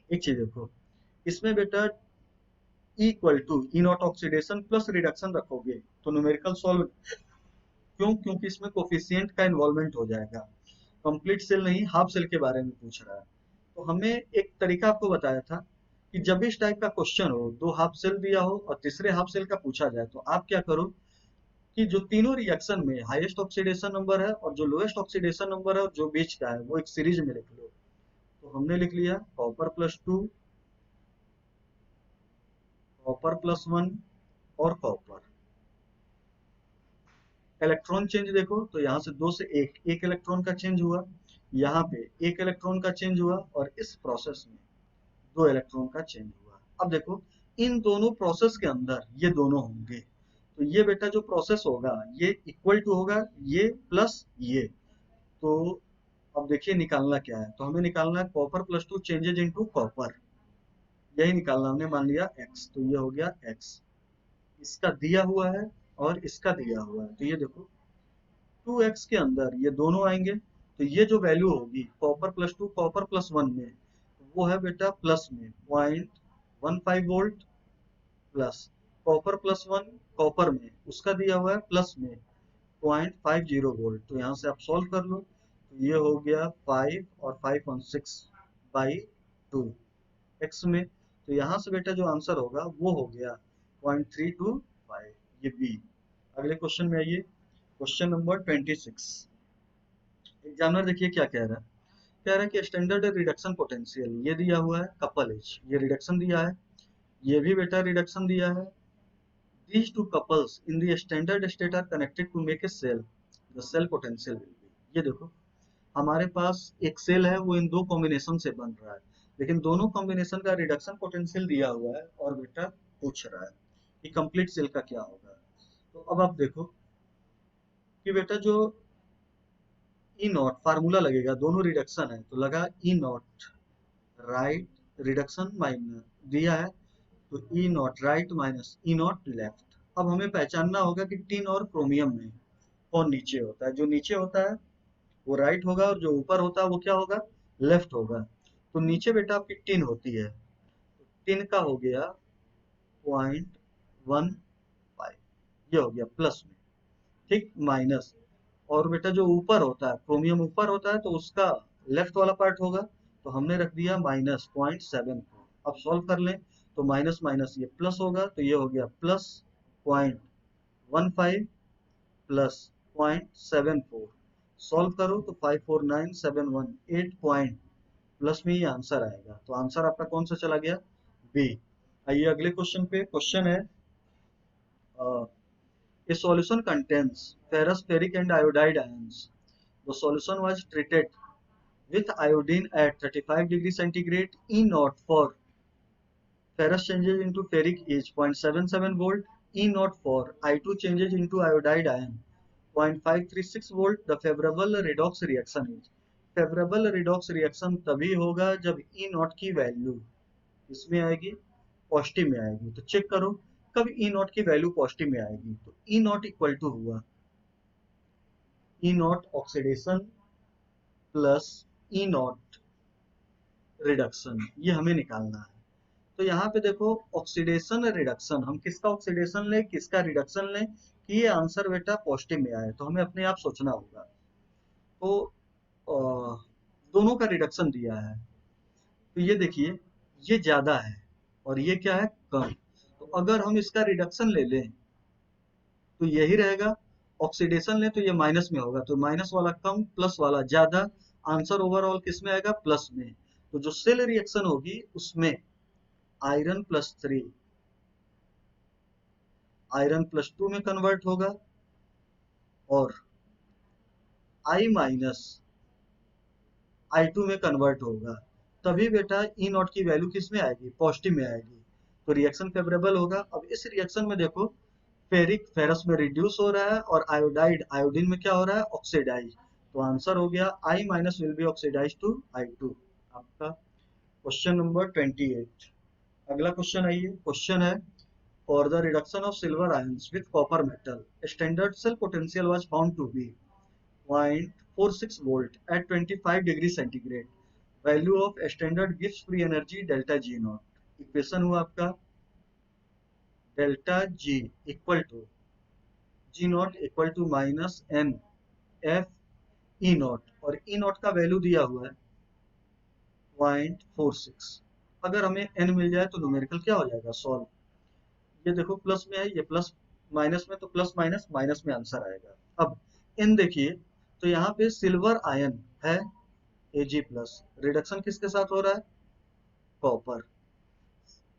एक चीज देखो, इसमें बेटा equal to E naught oxidation plus reduction रखोगे तो न्यूमेरिकल सॉल्व, क्यों, क्योंकि इसमें कोफिशिएंट का इन्वॉल्वमेंट हो जाएगा। कंप्लीट सेल नहीं, हाफ सेल के बारे में पूछ रहा है। तो हमें एक तरीका आपको बताया था कि जब भी इस टाइप का क्वेश्चन हो, दो हाफ सेल दिया हो और तीसरे हाफ सेल का पूछा जाए, तो आप क्या करो कि जो तीनों रिएक्शन में हाईएस्ट ऑक्सीडेशन नंबर है और जो लोएस्ट ऑक्सीडेशन नंबर है और जो बीच का है वो एक सीरीज में लिख लो। तो हमने लिख लिया कॉपर +2, कॉपर +1 और कॉपर। इलेक्ट्रॉन चेंज देखो, तो यहाँ से 2 से 1, एक इलेक्ट्रॉन का चेंज हुआ, यहाँ पे एक इलेक्ट्रॉन का चेंज हुआ और इस प्रोसेस में 2 इलेक्ट्रॉन का चेंज हुआ। अब देखो, इन दोनों प्रोसेस के अंदर ये दोनों होंगे, तो ये बेटा जो प्रोसेस होगा ये इक्वल टू होगा ये प्लस ये। तो अब देखिए निकालना क्या है, तो हमें निकालना है कॉपर +2 चेंजेज इनटू कॉपर, यही निकालना हमने, मान लिया एक्स, तो ये हो गया एक्स, इसका दिया हुआ है और इसका दिया हुआ है। तो ये देखो 2x के अंदर ये दोनों आएंगे, तो ये जो वैल्यू होगी कॉपर +2 कॉपर +1 में, वो है बेटा प्लस में 0.15 वोल्ट, प्लस कॉपर +1 कॉपर में उसका दिया हुआ है प्लस में 0.50 वोल्ट। तो यहाँ से आप सॉल्व कर लो, तो ये हो गया 5 और 5/2 एक्स में। तो यहाँ से बेटा जो आंसर होगा वो हो गया 0.325, ये बी। अगले क्वेश्चन में आइए, क्वेश्चन नंबर 26। एग्जामिनर देखिए क्या कह रहा है, कह रहा है कि स्टैंडर्ड रिडक्शन पोटेंशियल ये दिया हुआ है, कपल एज ये रिडक्शन दिया है, ये भी बेटा रिडक्शन दिया है। These two couples in the standard state are connected to make a cell. The cell potential will be, ये देखो हमारे पास एक सेल है, वो इन दो कॉम्बिनेशन से बन रहा है, लेकिन दोनों कॉम्बिनेशन का रिडक्शन पोटेंशियल दिया हुआ है और बेटा पूछ रहा है कि कंप्लीट सेल का क्या होगा। तो अब आप देखो कि बेटा जो ई नॉट फार्मूला लगेगा, दोनों रिडक्शन है तो लगा E naught right reduction minus दिया है, तो E naught right minus E naught left. अब हमें पहचानना होगा कि टिन और क्रोमियम में कौन नीचे होता है, जो नीचे होता है वो राइट होगा और जो ऊपर होता है वो क्या होगा, लेफ्ट होगा। तो नीचे बेटा आपकी टिन होती है, तो टिन का हो गया 0.15, ये हो गया प्लस में, ठीक, माइनस, और बेटा जो ऊपर होता है क्रोमियम ऊपर होता है तो उसका लेफ्ट वाला पार्ट होगा, तो हमने रख दिया -0.74। अब सॉल्व कर लें, तो माइनस माइनस ये प्लस होगा, तो ये हो गया +0.15 +0.74। सॉल्व करो तो 54971 पॉइंट प्लस में ये आंसर आएगा। तो आंसर आपका कौन सा चला गया, बी। आइए अगले क्वेश्चन पे, क्वेश्चन है a solution contains ferrous, ferric and iodide ions. The solution was treated with iodine at 35 degrees centigrade. E naught for ferrous changes into ferric is 0.77 volt. E naught for I2 changes into iodide ion 0.536 volt. The favorable redox reaction is. Favourable redox reaction तभी होगा जब ई naught की value इसमें आएगी, positive में आएगी। तो check करो कब ई नॉट की वैल्यू पॉजिटिव में आएगी। तो ई नॉट इक्वल टू हुआ E naught oxidation plus E naught reduction, ये हमें निकालना है। तो यहाँ पे देखो ऑक्सीडेशन रिडक्शन, हम किसका ऑक्सीडेशन लें किसका रिडक्शन लें कि ये आंसर बेटा पॉजिटिव में आए, तो हमें अपने आप सोचना होगा। तो दोनों का रिडक्शन दिया है, तो ये देखिए ये ज्यादा है और ये क्या है कम। तो अगर हम इसका रिडक्शन ले लें तो यही रहेगा, ऑक्सीडेशन लें तो ये माइनस में होगा, तो माइनस वाला कम प्लस वाला ज्यादा, आंसर ओवरऑल किस में आएगा प्लस में। तो जो सेल रिएक्शन होगी उसमें आयरन प्लस 3 आयरन प्लस 2 में कन्वर्ट होगा और आई माइनस I2 में कन्वर्ट होगा, तभी बेटा ई नॉट की वैल्यू किस में आएगी पॉजिटिव में आएगी। तो रिएक्शन फेवरेबल होगा। अब इस रिएक्शन में देखो फेरिक फेरस में रिड्यूस हो रहा है और आयोडाइड आयोडीन में क्या हो रहा है ऑक्सीडाइज। तो आंसर हो गया I minus will be oxidize to I2, आपका क्वेश्चन नंबर 28। अगला क्वेश्चन आइए, क्वेश्चन है for the reduction of silver ions with copper metal standard cell potential was found to be 0.46 volt at 25 degree centigrade. Value of standard Gibbs free energy delta G naught. Equation हुआ आपका delta G equal to G naught equal to minus N F E naught, और E naught का value दिया हुआ है 0.46। अगर हमें N मिल जाए तो न्यूमेरिकल क्या हो जाएगा सॉल्व। ये देखो प्लस में है, ये प्लस माइनस में, तो प्लस माइनस माइनस में आंसर आएगा। अब N देखिए, तो यहाँ पे सिल्वर आयन है Ag प्लस, रिडक्शन किसके साथ हो रहा है कॉपर।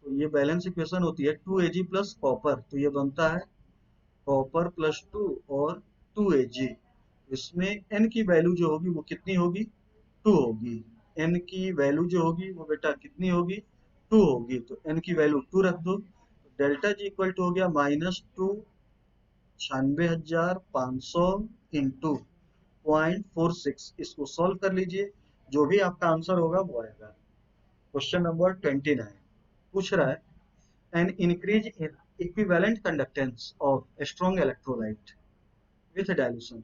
तो ये बैलेंस इक्वेशन होती है 2Ag प्लस कॉपर, तो ये बनता है कॉपर प्लस 2 और 2Ag। इसमें N की वैल्यू जो होगी वो कितनी होगी 2 होगी। N की वैल्यू जो होगी वो बेटा कितनी होगी 2 होगी, तो N की वैल्यू 2 रख दो। डेल्टा G इक्वल टू हो गया -2 96,500 इंटू 0.46। इसको सॉल्व कर लीजिए, जो भी आपका आंसर होगा वो आएगा। क्वेश्चन नंबर 29 पूछ रहा है an increase in equivalent conductance of strong electrolyte with dilution.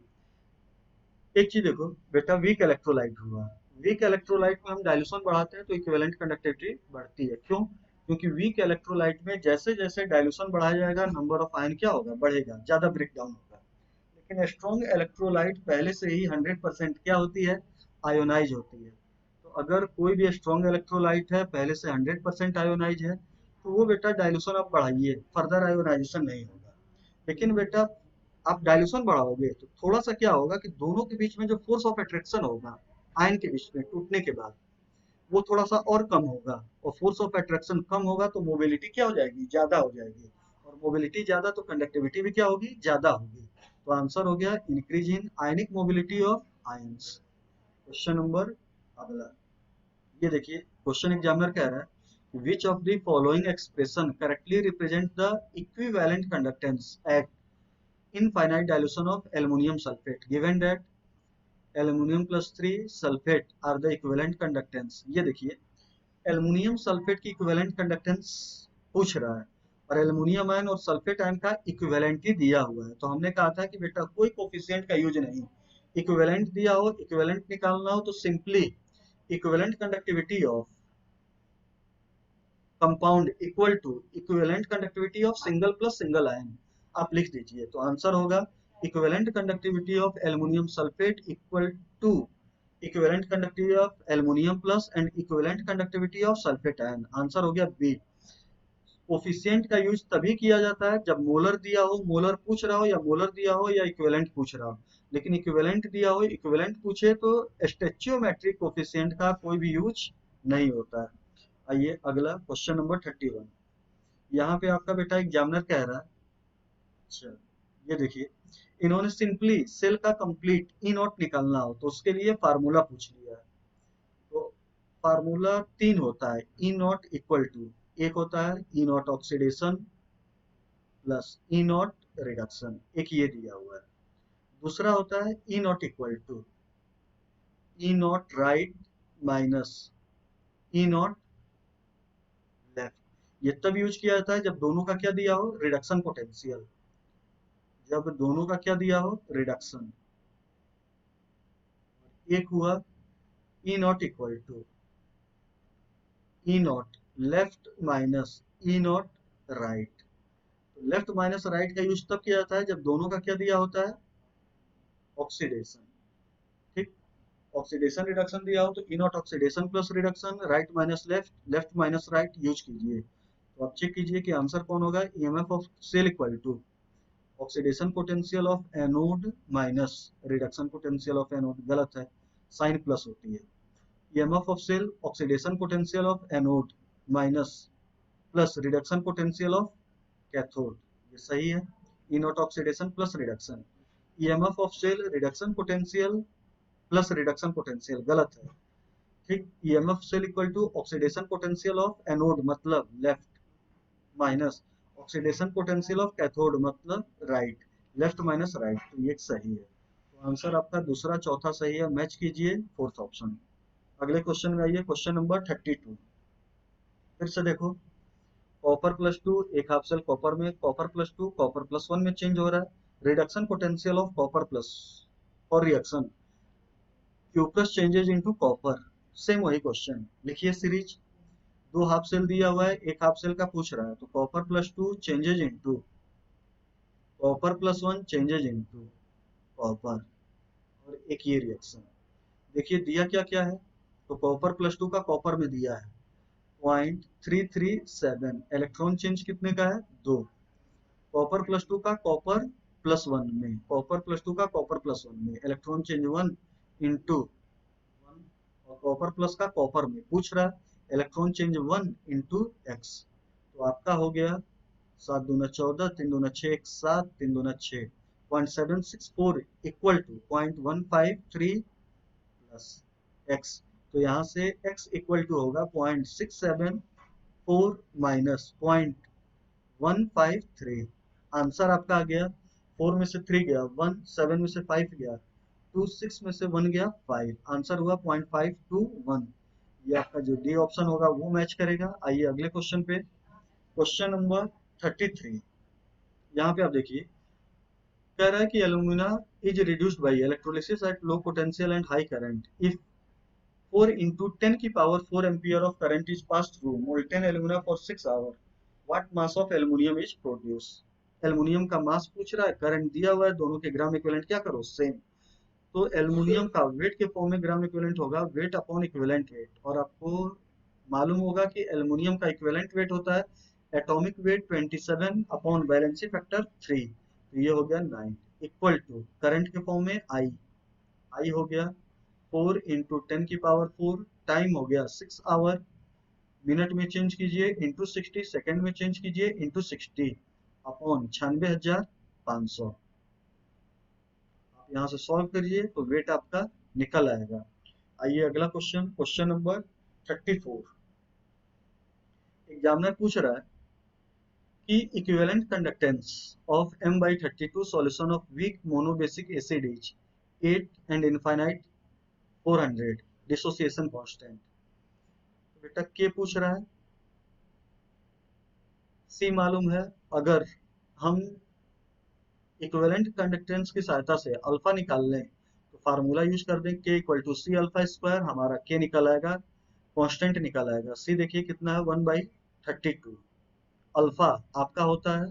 एक चीज देखो बेटा, वीक इलेक्ट्रोलाइट हुआ, वीक इलेक्ट्रोलाइट में हम डाइल्यूशन बढ़ाते हैं तो इक्विवेलेंट कंडक्टिविटी बढ़ती है। क्यों? क्योंकि वीक इलेक्ट्रोलाइट में जैसे जैसे डाइल्यूशन बढ़ाया जाएगा नंबर ऑफ आयन क्या होगा बढ़ेगा, ज्यादा ब्रेक डाउन होगा। लेकिन स्ट्रॉन्ग इलेक्ट्रोलाइट पहले से ही 100% क्या होती है आयोनाइज होती है। तो अगर कोई भी स्ट्रॉन्ग इलेक्ट्रोलाइट है पहले से 100% आयोनाइज है तो वो बेटा डाइल्यूशन आप बढ़ाइए, फर्दर आयोनाइजेशन नहीं होगा। लेकिन बेटा आप डाइल्यूशन बढ़ाओगे तो थोड़ा सा क्या होगा कि दोनों के बीच में जो फोर्स ऑफ अट्रैक्शन होगा आयन के बीच में टूटने के बाद वो थोड़ा सा और कम होगा, और फोर्स ऑफ अट्रैक्शन कम होगा तो मोबिलिटी क्या हो जाएगी ज्यादा हो जाएगी, और मोबिलिटी ज्यादा तो कंडक्टिविटी भी क्या होगी ज्यादा होगी। तो आंसर हो गया increase in ionic mobility of ions. Question number अगला, ये देखिए क्वेश्चन एग्जामिनर कह रहा है which of the following expression correctly represent the equivalent conductance at infinite dilution of aluminum sulfate given that aluminum plus 3 sulfate are the equivalent conductance। ये देखिए aluminium sulphate की equivalent conductance पूछ रहा है और एल्युमिनियम आयन और sulphate ion का equivalent ही दिया हुआ है। तो हमने कहा था कि बेटा कोई कोफिशिएंट का यूज नहीं, इक्विवेलेंट दिया हो इक्विवेलेंट निकालना हो तो simply equivalent conductivity of compound equal to equivalent conductivity of single plus single ion आप लिख दीजिए। तो आंसर होगा equivalent conductivity of aluminium sulphate equal to equivalent conductivity of aluminium plus and equivalent conductivity of sulphate ion. Answer हो गया B. Coefficient का use तभी किया जाता है जब मोलर दिया हो, मोलर पूछ रहा हो, या मोलर दिया हो या इक्विवेलेंट पूछ रहा हो। लेकिन इक्विवेलेंट दिया हो इक्विवेलेंट पूछे तो स्टैच्यूमेट्रिक कोफिशिएंट का कोई भी यूज नहीं होता है। आइए अगला क्वेश्चन नंबर 31। यहाँ पे आपका बेटा एग्जामिनर कह रहा है, अच्छा ये देखिए इन्होंने सिंपली सेल का कंप्लीट ई नॉट निकालना हो तो उसके लिए फार्मूला पूछ लिया है। तो फार्मूला 3 होता है, ई नॉट इक्वल टू, एक होता है E naught oxidation plus E naught reduction, एक ये दिया हुआ है। दूसरा होता है E naught equal to E naught right minus E naught left. ये तब यूज किया जाता है जब दोनों का क्या दिया हो, रिडक्शन पोटेंशियल। जब दोनों का क्या दिया हो, रिडक्शन। एक हुआ E naught equal to E naught left minus E naught right. Left minus right का यूज तब किया जाता है जब दोनों का क्या दिया होता है, ऑक्सीडेशन। ठीक, ऑक्सीडेशन रिडक्शन दिया हो तो E naught oxidation plus reduction, right minus left, left minus right use कीजिए। तो आप चेक कीजिए कि आंसर कौन होगा, EMF of cell equal to oxidation potential of anode minus reduction potential of anode. गलत है, साइन प्लस होती है। EMF of cell oxidation potential of anode minus plus reduction potential of cathode. ये सही है, E naught oxidation plus reduction. EMF of cell reduction potential plus reduction potential, गलत है। ठीक, EMF cell equal to oxidation potential of anode मतलब left minus oxidation potential of cathode मतलब right, left minus right. तो ये सही है। तो आंसर आपका दूसरा चौथा सही है, मैच कीजिए फोर्थ ऑप्शन। अगले क्वेश्चन में आइए, क्वेश्चन नंबर 32। फिर से देखो, कॉपर प्लस टू, एक हाफ सेल कॉपर में copper plus two copper plus one में चेंज हो रहा है। Reduction potential of copper plus और reaction cuprous changes into copper. Same वही क्वेश्चन लिखिए, सीरीज। दो हाफ सेल दिया हुआ है, एक हाफ सेल का पूछ रहा है, तो copper plus to changes into copper plus one changes into copper, और एक ये रिएक्शन। देखिए दिया क्या क्या है, तो कॉपर प्लस टू का कॉपर में दिया है 0.337, इलेक्ट्रॉन चेंज कितने का है, दो। कॉपर प्लस टू का कॉपर प्लस वन में, कॉपर प्लस टू का कॉपर प्लस वन में electron change one into one, और कॉपर प्लस का कॉपर में पूछ रहा है electron change one into x. तो आपका हो गया 7 दूना 14, 3 दूना 6, 1 7, 3 दूना 6, 0.764 इक्वल टू 0.153 प्लस एक्स। तो यहाँ से एक्स इक्वल टू होगा 0.674 माइनस 0.153। आंसर आपका आ गया, 4 में से 3 गया 1, 7 में से 5 गया 2, 6 में से 1 गया 5, आंसर हुआ 0.521। ये आपका जो डी ऑप्शन होगा वो मैच करेगा। आइए अगले क्वेश्चन पे, क्वेश्चन नंबर 33। यहाँ पे आप देखिए, कह रहा है कि alumina is reduced by electrolysis at low potential and high current if 4 into 10 की power 4 ampere of current is passed through molten alumina for 6 hours. What mass of aluminium is produced? Aluminium का मास पूछ रहा है, current दिया हुआ है, दोनों के ग्राम इक्विवेलेंट क्या करो, सेम। तो एल्युमिनियम का वेट के फॉर्म में ग्राम इक्विवेलेंट होगा वेट अपॉन इक्विवेलेंट वेट, और आपको मालूम होगा कि एल्युमिनियम का इक्विवेलेंट वेट होता है atomic weight 27 upon valency factor 3, तो ये हो गया 9 इक्वल टू करंट के फॉर्म में आई, आई हो गया 4 इंटू 10 की पावर 4, टाइम हो गया 6 आवर, मिनट में चेंज कीजिए इंटू 60, सेकेंड में चेंज कीजिए इंटू 60 अपॉन 96,500। आप यहाँ से सॉल्व करिए तो वेट आपका निकल आएगा। आइए अगला क्वेश्चन, क्वेश्चन नंबर 34। एग्जामिनर पूछ रहा है कि equivalent conductance of M/32 solution of weak monobasic acid is 8 and infinite 400 dissociation constant. बेटा के पूछ रहा है, सी मालूम है। अगर हम इक्विवेलेंट कंडक्टेंस की सहायता से अल्फा निकाल लें तो फार्मूला यूज कर दें, K equal to C alpha square, हमारा के निकल आएगा, कांस्टेंट निकल आएगा। सी देखिए कितना है, 1/32। अल्फा आपका होता है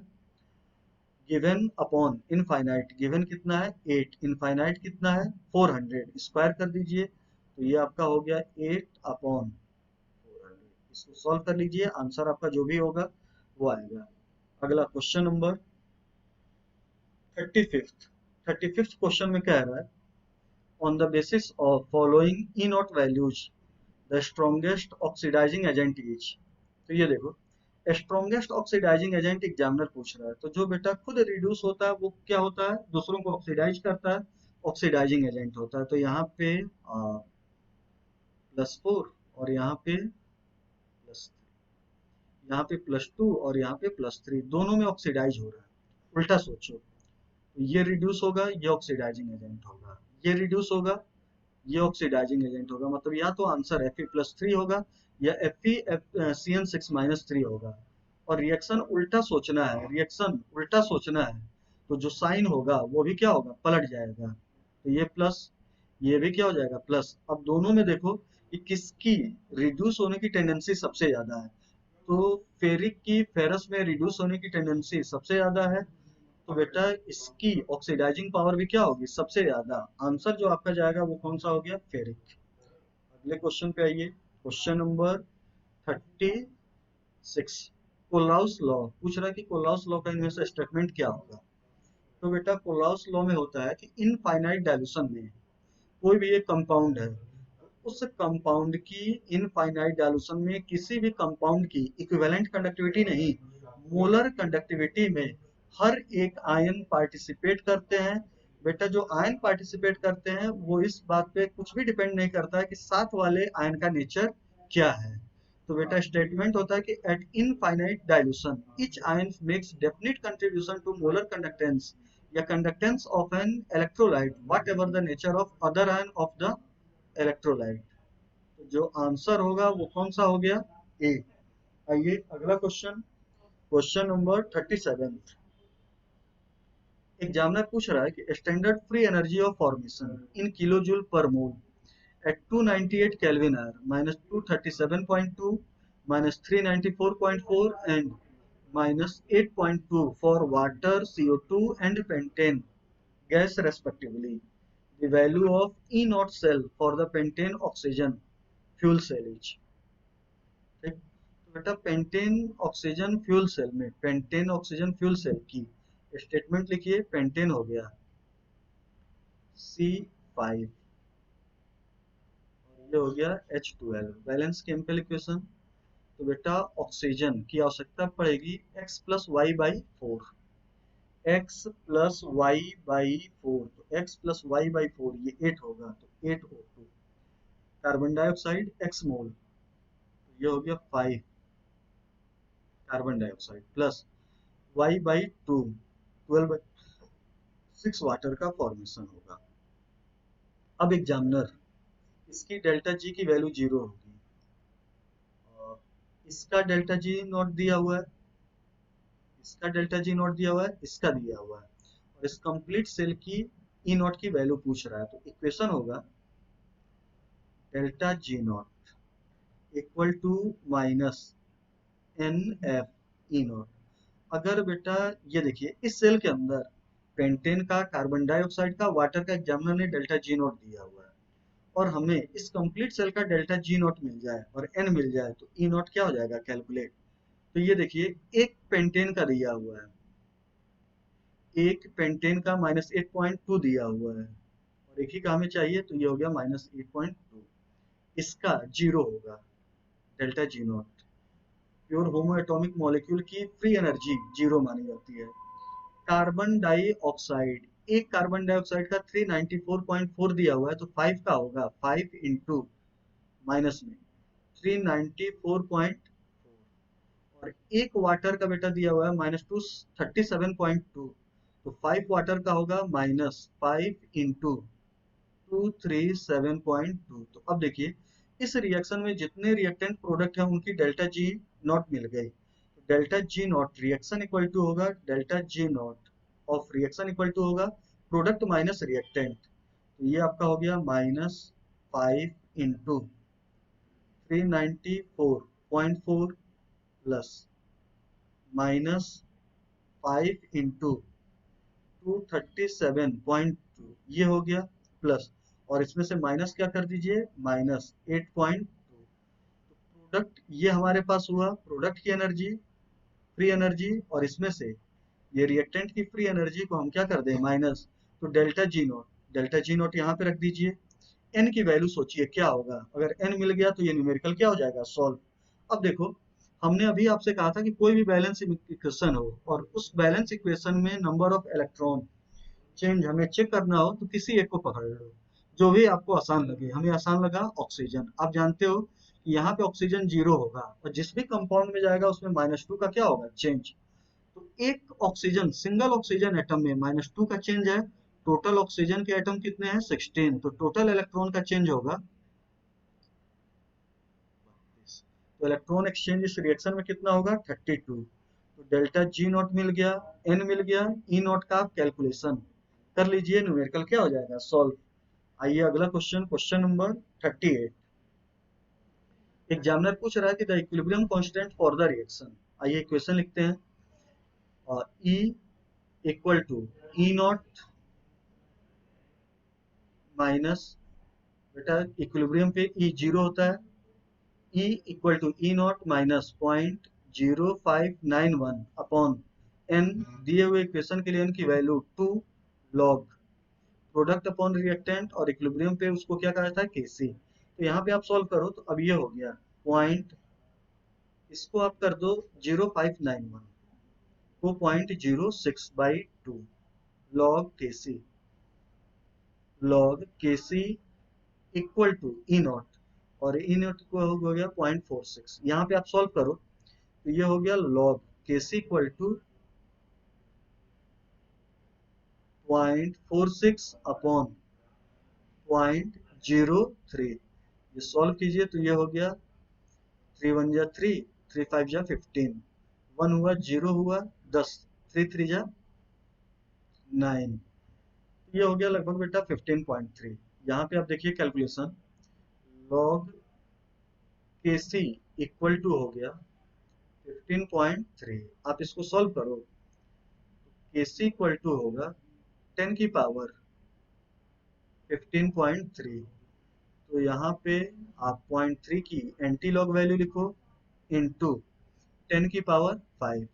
गिवन अपॉन इनफाइनाइट, गिवन कितना है 8, इनफाइनाइट कितना है 400, स्क्वायर कर दीजिए तो ये आपका हो गया 8 अपॉन 400। इसको सॉल्व कर लीजिए, आंसर आपका जो भी होगा वो आएगा। अगला क्वेश्चन नंबर 35th क्वेश्चन में कह रहा है, on the basis of following E naught values the strongest oxidizing agent is. तो ये देखो, स्ट्रॉन्गेस्ट ऑक्सीडाइजिंग एजेंट एग्जामिनर पूछ रहा है, तो जो बेटा खुद रिड्यूस होता है वो क्या होता है, दूसरों को ऑक्सीडाइज करता है, ऑक्सीडाइजिंग एजेंट होता है। तो यहाँ पे +4 और यहाँ पे यहाँ पे +2 और यहाँ पे +3, दोनों में ऑक्सीडाइज हो रहा है। उल्टा सोचो, ये रिड्यूस होगा, ये ऑक्सीडाइजिंग एजेंट होगा, ये रिड्यूस होगा, ये ऑक्सीडाइजिंग एजेंट होगा, मतलब या तो आंसर Fe+3 होगा या FeCN6 - 3 होगा। और रिएक्शन उल्टा सोचना है, रिएक्शन उल्टा सोचना है, तो जो साइन होगा वो भी क्या होगा, पलट जाएगा। तो ये प्लस, ये भी क्या हो जाएगा, प्लस। अब दोनों में देखो कि किसकी रिड्यूस होने की टेंडेंसी सबसे ज्यादा है, तो फेरिक की फेरस में रिड्यूस होने की टेंडेंसी सबसे ज्यादा है, तो बेटा इसकी ऑक्सीडाइजिंग पावर भी क्या होगी, सबसे ज्यादा। आंसर जो आपका जाएगा वो कौन सा हो गया, फेरिक। अगले क्वेश्चन पे आइए, क्वेश्चन नंबर 36। कोलाउस लॉ पूछ रहा है कि कोलाउस लॉ का इनमें से स्टेटमेंट क्या होगा। तो बेटा कोलाउस लॉ में होता है कि इनफाइनाइट डायल्यूशन में कोई भी एक कंपाउंड है, उस कंपाउंड की इनफाइनाइट डायल्यूशन में किसी भी कंपाउंड की इक्विवेलेंट कंडक्टिविटी नहीं, मोलर कंडक्टिविटी में हर एक आयन पार्टिसिपेट करते हैं। बेटा जो आयन पार्टिसिपेट करते हैं वो इस बात पे कुछ भी डिपेंड नहीं करता है कि साथ वाले आयन का नेचर क्या है। तो बेटा स्टेटमेंट होता है कि at infinite dilution each ion makes definite contribution to molar conductance या conductance of an electrolyte whatever the nature of other ion of the electrolyte. तो जो आंसर होगा वो कौन सा हो गया, ए। आइए अगला क्वेश्चन, क्वेश्चन नंबर 37। एग्जामिनर पूछ रहा है कि standard free energy of formation in kilo joule per mole at 298 kelvin are minus 237.2 minus 394.4 and minus 8.2 for water, CO2 and pentane gas respectively. The value of E naught cell for the pentane oxygen fuel cell. ठीक, तो बेटा pentane oxygen fuel cell में, pentane oxygen fuel cell की statement लिखिए। Pentane हो गया C5 और ये हो गया H12, बैलेंस केमिकल इक्वेशन। तो बेटा ऑक्सीजन की आवश्यकता पड़ेगी x plus Y by four, x plus Y by four, तो x plus Y by four ये 8 होगा, तो 8O2। कार्बन डाइऑक्साइड x मोल, तो ये हो गया 5 carbon dioxide plus y by two, 12/6 water का फॉर्मेशन होगा। अब एग्जामिनर इसकी डेल्टा जी की वैल्यू 0 होगी और इसका डेल्टा जी नॉट दिया हुआ है, इसका डेल्टा जी नॉट दिया हुआ है, इसका दिया हुआ है, और इस कंप्लीट सेल की ई नॉट की वैल्यू पूछ रहा है। तो इक्वेशन होगा delta G naught equal to minus N F E naught. अगर बेटा ये देखिए इस सेल के अंदर पेंटेन का, कार्बन डाइऑक्साइड का, वाटर का एग्जामिनर ने डेल्टा जी नॉट दिया हुआ है और हमें इस कंप्लीट सेल का डेल्टा जी नॉट मिल जाए और एन मिल जाए, तो ई नॉट क्या हो जाएगा, कैलकुलेट। तो ये देखिए एक पेंटेन का दिया हुआ है, एक पेंटेन का -8.2 दिया हुआ है और एक ही का हमें चाहिए, तो ये हो गया -8.2। इसका 0 होगा delta G not. Pure homo atomic molecule की फ्री एनर्जी 0 मानी जाती है। कार्बन डाइऑक्साइड, एक कार्बन डाइऑक्साइड का 394.4 दिया हुआ है, तो 5 का होगा 5 इंटू माइनस में 394.4 और एक वाटर का बेटा दिया हुआ है -237.2, तो 5 वाटर का होगा -5 इंटू 237.2। तो अब देखिए इस रिएक्शन में जितने रिएक्टेंट प्रोडक्ट हैं उनकी डेल्टा जी नॉट मिल गई। Delta G naught reaction equal to होगा delta G naught of reaction equal to होगा प्रोडक्ट माइनस रिएक्टेंट, तो ये आपका हो गया -5 इंटू 394.4 प्लस -5 इंटू 237.2, ये हो गया प्लस, और इसमें से माइनस क्या कर दीजिए, -8.2। प्रोडक्ट ये हमारे पास हुआ प्रोडक्ट की एनर्जी, फ्री एनर्जी, और इसमें से ये रिएक्टेंट की फ्री एनर्जी को हम क्या कर दें, माइनस। तो delta G not, delta G not यहाँ पे रख दीजिए। एन की वैल्यू सोचिए क्या होगा, अगर एन मिल गया तो ये न्यूमेरिकल क्या हो जाएगा, सॉल्व। अब देखो हमने अभी आपसे कहा था कि कोई भी बैलेंस इक्वेशन हो और उस बैलेंस इक्वेशन में नंबर ऑफ इलेक्ट्रॉन चेंज हमें चेक करना हो, तो किसी एक को पकड़ लो जो भी आपको आसान लगे। हमें आसान लगा ऑक्सीजन, आप जानते हो कि यहाँ पे ऑक्सीजन 0 होगा और जिस भी कंपाउंड में जाएगा उसमें -2 का क्या होगा, चेंज। तो एक ऑक्सीजन, सिंगल ऑक्सीजन एटम में -2 का चेंज है, टोटल ऑक्सीजन के एटम कितने हैं 16, तो टोटल इलेक्ट्रॉन का चेंज होगा 32। तो इलेक्ट्रॉन एक्सचेंज इस रिएक्शन में कितना होगा 32। तो डेल्टा जी नॉट मिल गया, एन मिल गया, ई नॉट का आप कैलकुलेशन कर लीजिए, न्यूमेरिकल क्या हो जाएगा सॉल्व। आइए अगला क्वेश्चन, क्वेश्चन नंबर 38। एग्जामिनर पूछ रहा है कि the equilibrium constant for the reaction. आइए इक्वेशन लिखते हैं, E equal to E naught minus, बेटा इक्विलिब्रियम पे ई जीरो होता है, E equal to E naught minus 0.0591 upon N, दिए हुए इक्वेशन के लिए एन की value 2 log product upon reactant, और इक्विलिब्रियम पे उसको क्या कहा जाता है केसी। तो यहाँ पे आप सॉल्व करो तो अब ये हो गया पॉइंट, इसको आप कर दो 0591 को 0.06/2 लॉग के सी इक्वल टू ई नॉट, और ई नॉट को हो गया 0.46। यहाँ पे आप सॉल्व करो तो ये हो गया लॉग के सी इक्वल टू 0.46 अपॉन 0.03। ये सॉल्व कीजिए तो ये हो गया 3 1 जा 3, 3 5 जा 15, 1 हुआ 0 हुआ 10, 3 3 जा 9, ये हो गया लगभग बेटा 15.3। यहाँ पे आप देखिए कैलकुलेशन, लॉग के सी इक्वल टू हो गया 15.3। आप इसको सॉल्व करो, के सी इक्वल टू होगा 10 की पावर 15.3। तो यहाँ पे आप 0.3 की एंटी लॉग वैल्यू लिखो इनटू 10 की पावर 5।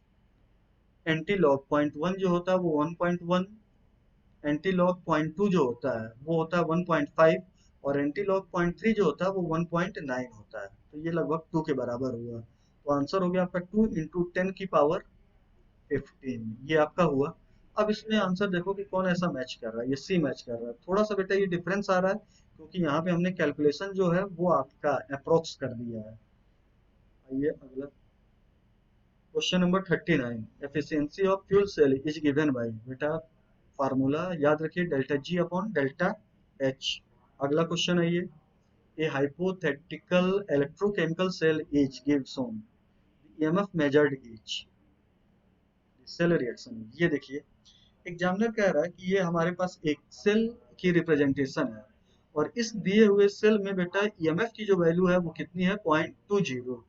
एंटी लॉग 0.1 जो होता है वो 1.1, एंटी लॉग 0.2 जो होता है वो होता है 1.5, और एंटी लॉग 0.3 जो होता है वो 1.9 होता है। तो ये लगभग 2 के बराबर हुआ, तो आंसर हो गया आपका 2 इंटू 10 की पावर 15, ये आपका हुआ। अब इसमें आंसर देखो कि कौन ऐसा मैच कर रहा है, ये सी मैच कर रहा है। थोड़ा सा बेटा ये डिफरेंस आ रहा है क्योंकि यहाँ पे हमने कैलकुलेशन जो है वो आपका अप्रोक्स कर दिया है। आइए अगला question number 39। Efficiency of fuel cell is given by, बेटा फार्मूला याद रखिए delta G upon delta H. अगला क्वेश्चन है ये, a hypothetical electrochemical cell is gives on EMF measured is cell reaction. ये देखिए एग्जामिनर कह रहा है कि ये हमारे पास एक सेल की रिप्रेजेंटेशन है, और इस दिए हुए सेल में बेटा ईएमएफ की जो वैल्यू है वो कितनी है 0.20।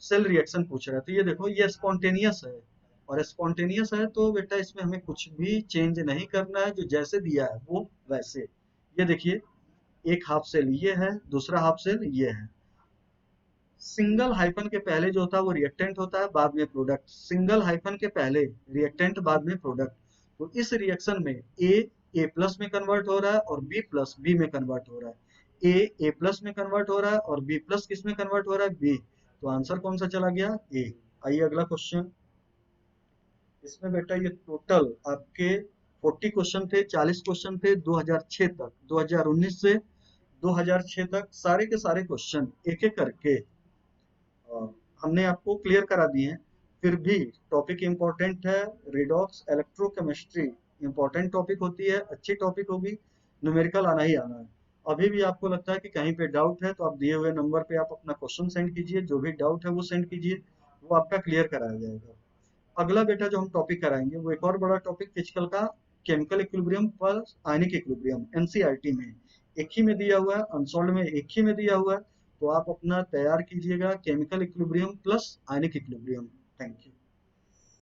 सेल रिएक्शन पूछ रहा है, तो ये देखो ये स्पॉन्टेनियस है, और स्पॉन्टेनियस है तो बेटा इसमें हमें कुछ भी चेंज नहीं करना है, जो जैसे दिया है वो वैसे। ये देखिए एक हाफ सेल ये है, दूसरा हाफ सेल ये है। सिंगल हाइफन के पहले जो होता है वो रिएक्टेंट होता है, बाद में प्रोडक्ट। सिंगल हाइफन के पहले रिएक्टेंट, बाद में प्रोडक्ट। तो इस रिएक्शन में ए प्लस में कन्वर्ट हो रहा है और बी प्लस बी में कन्वर्ट हो रहा है। ए प्लस में कन्वर्ट हो रहा है और बी प्लस किस में कन्वर्ट हो रहा है बी। तो आंसर कौन सा चला गया ए। आइए अगला क्वेश्चन, इसमें बेटा ये टोटल आपके 40 क्वेश्चन थे, 40 क्वेश्चन थे 2006 तक, 2019 से 2006 तक सारे के सारे क्वेश्चन एक एक करके हमने आपको क्लियर करा दिए हैं। फिर भी टॉपिक इम्पोर्टेंट है, रिडॉक्स इलेक्ट्रोकेमिस्ट्री इम्पोर्टेंट टॉपिक होती है, अच्छी टॉपिक होगी, न्यूमेरिकल आना ही आना है। अभी भी आपको लगता है कि कहीं पे डाउट है तो आप दिए हुए नंबर पे आप अपना क्वेश्चन सेंड कीजिए, जो भी डाउट है वो सेंड कीजिए, वो आपका क्लियर कराया जाएगा। अगला बेटा जो हम टॉपिक कराएंगे वो एक और बड़ा टॉपिक फिजिकल का, chemical equilibrium plus ionic equilibrium, NCERT में एक ही में दिया हुआ है, अनसोल्ड में एक ही में दिया हुआ है। तो आप अपना तैयार कीजिएगा chemical equilibrium plus ionic equilibrium. Thank you.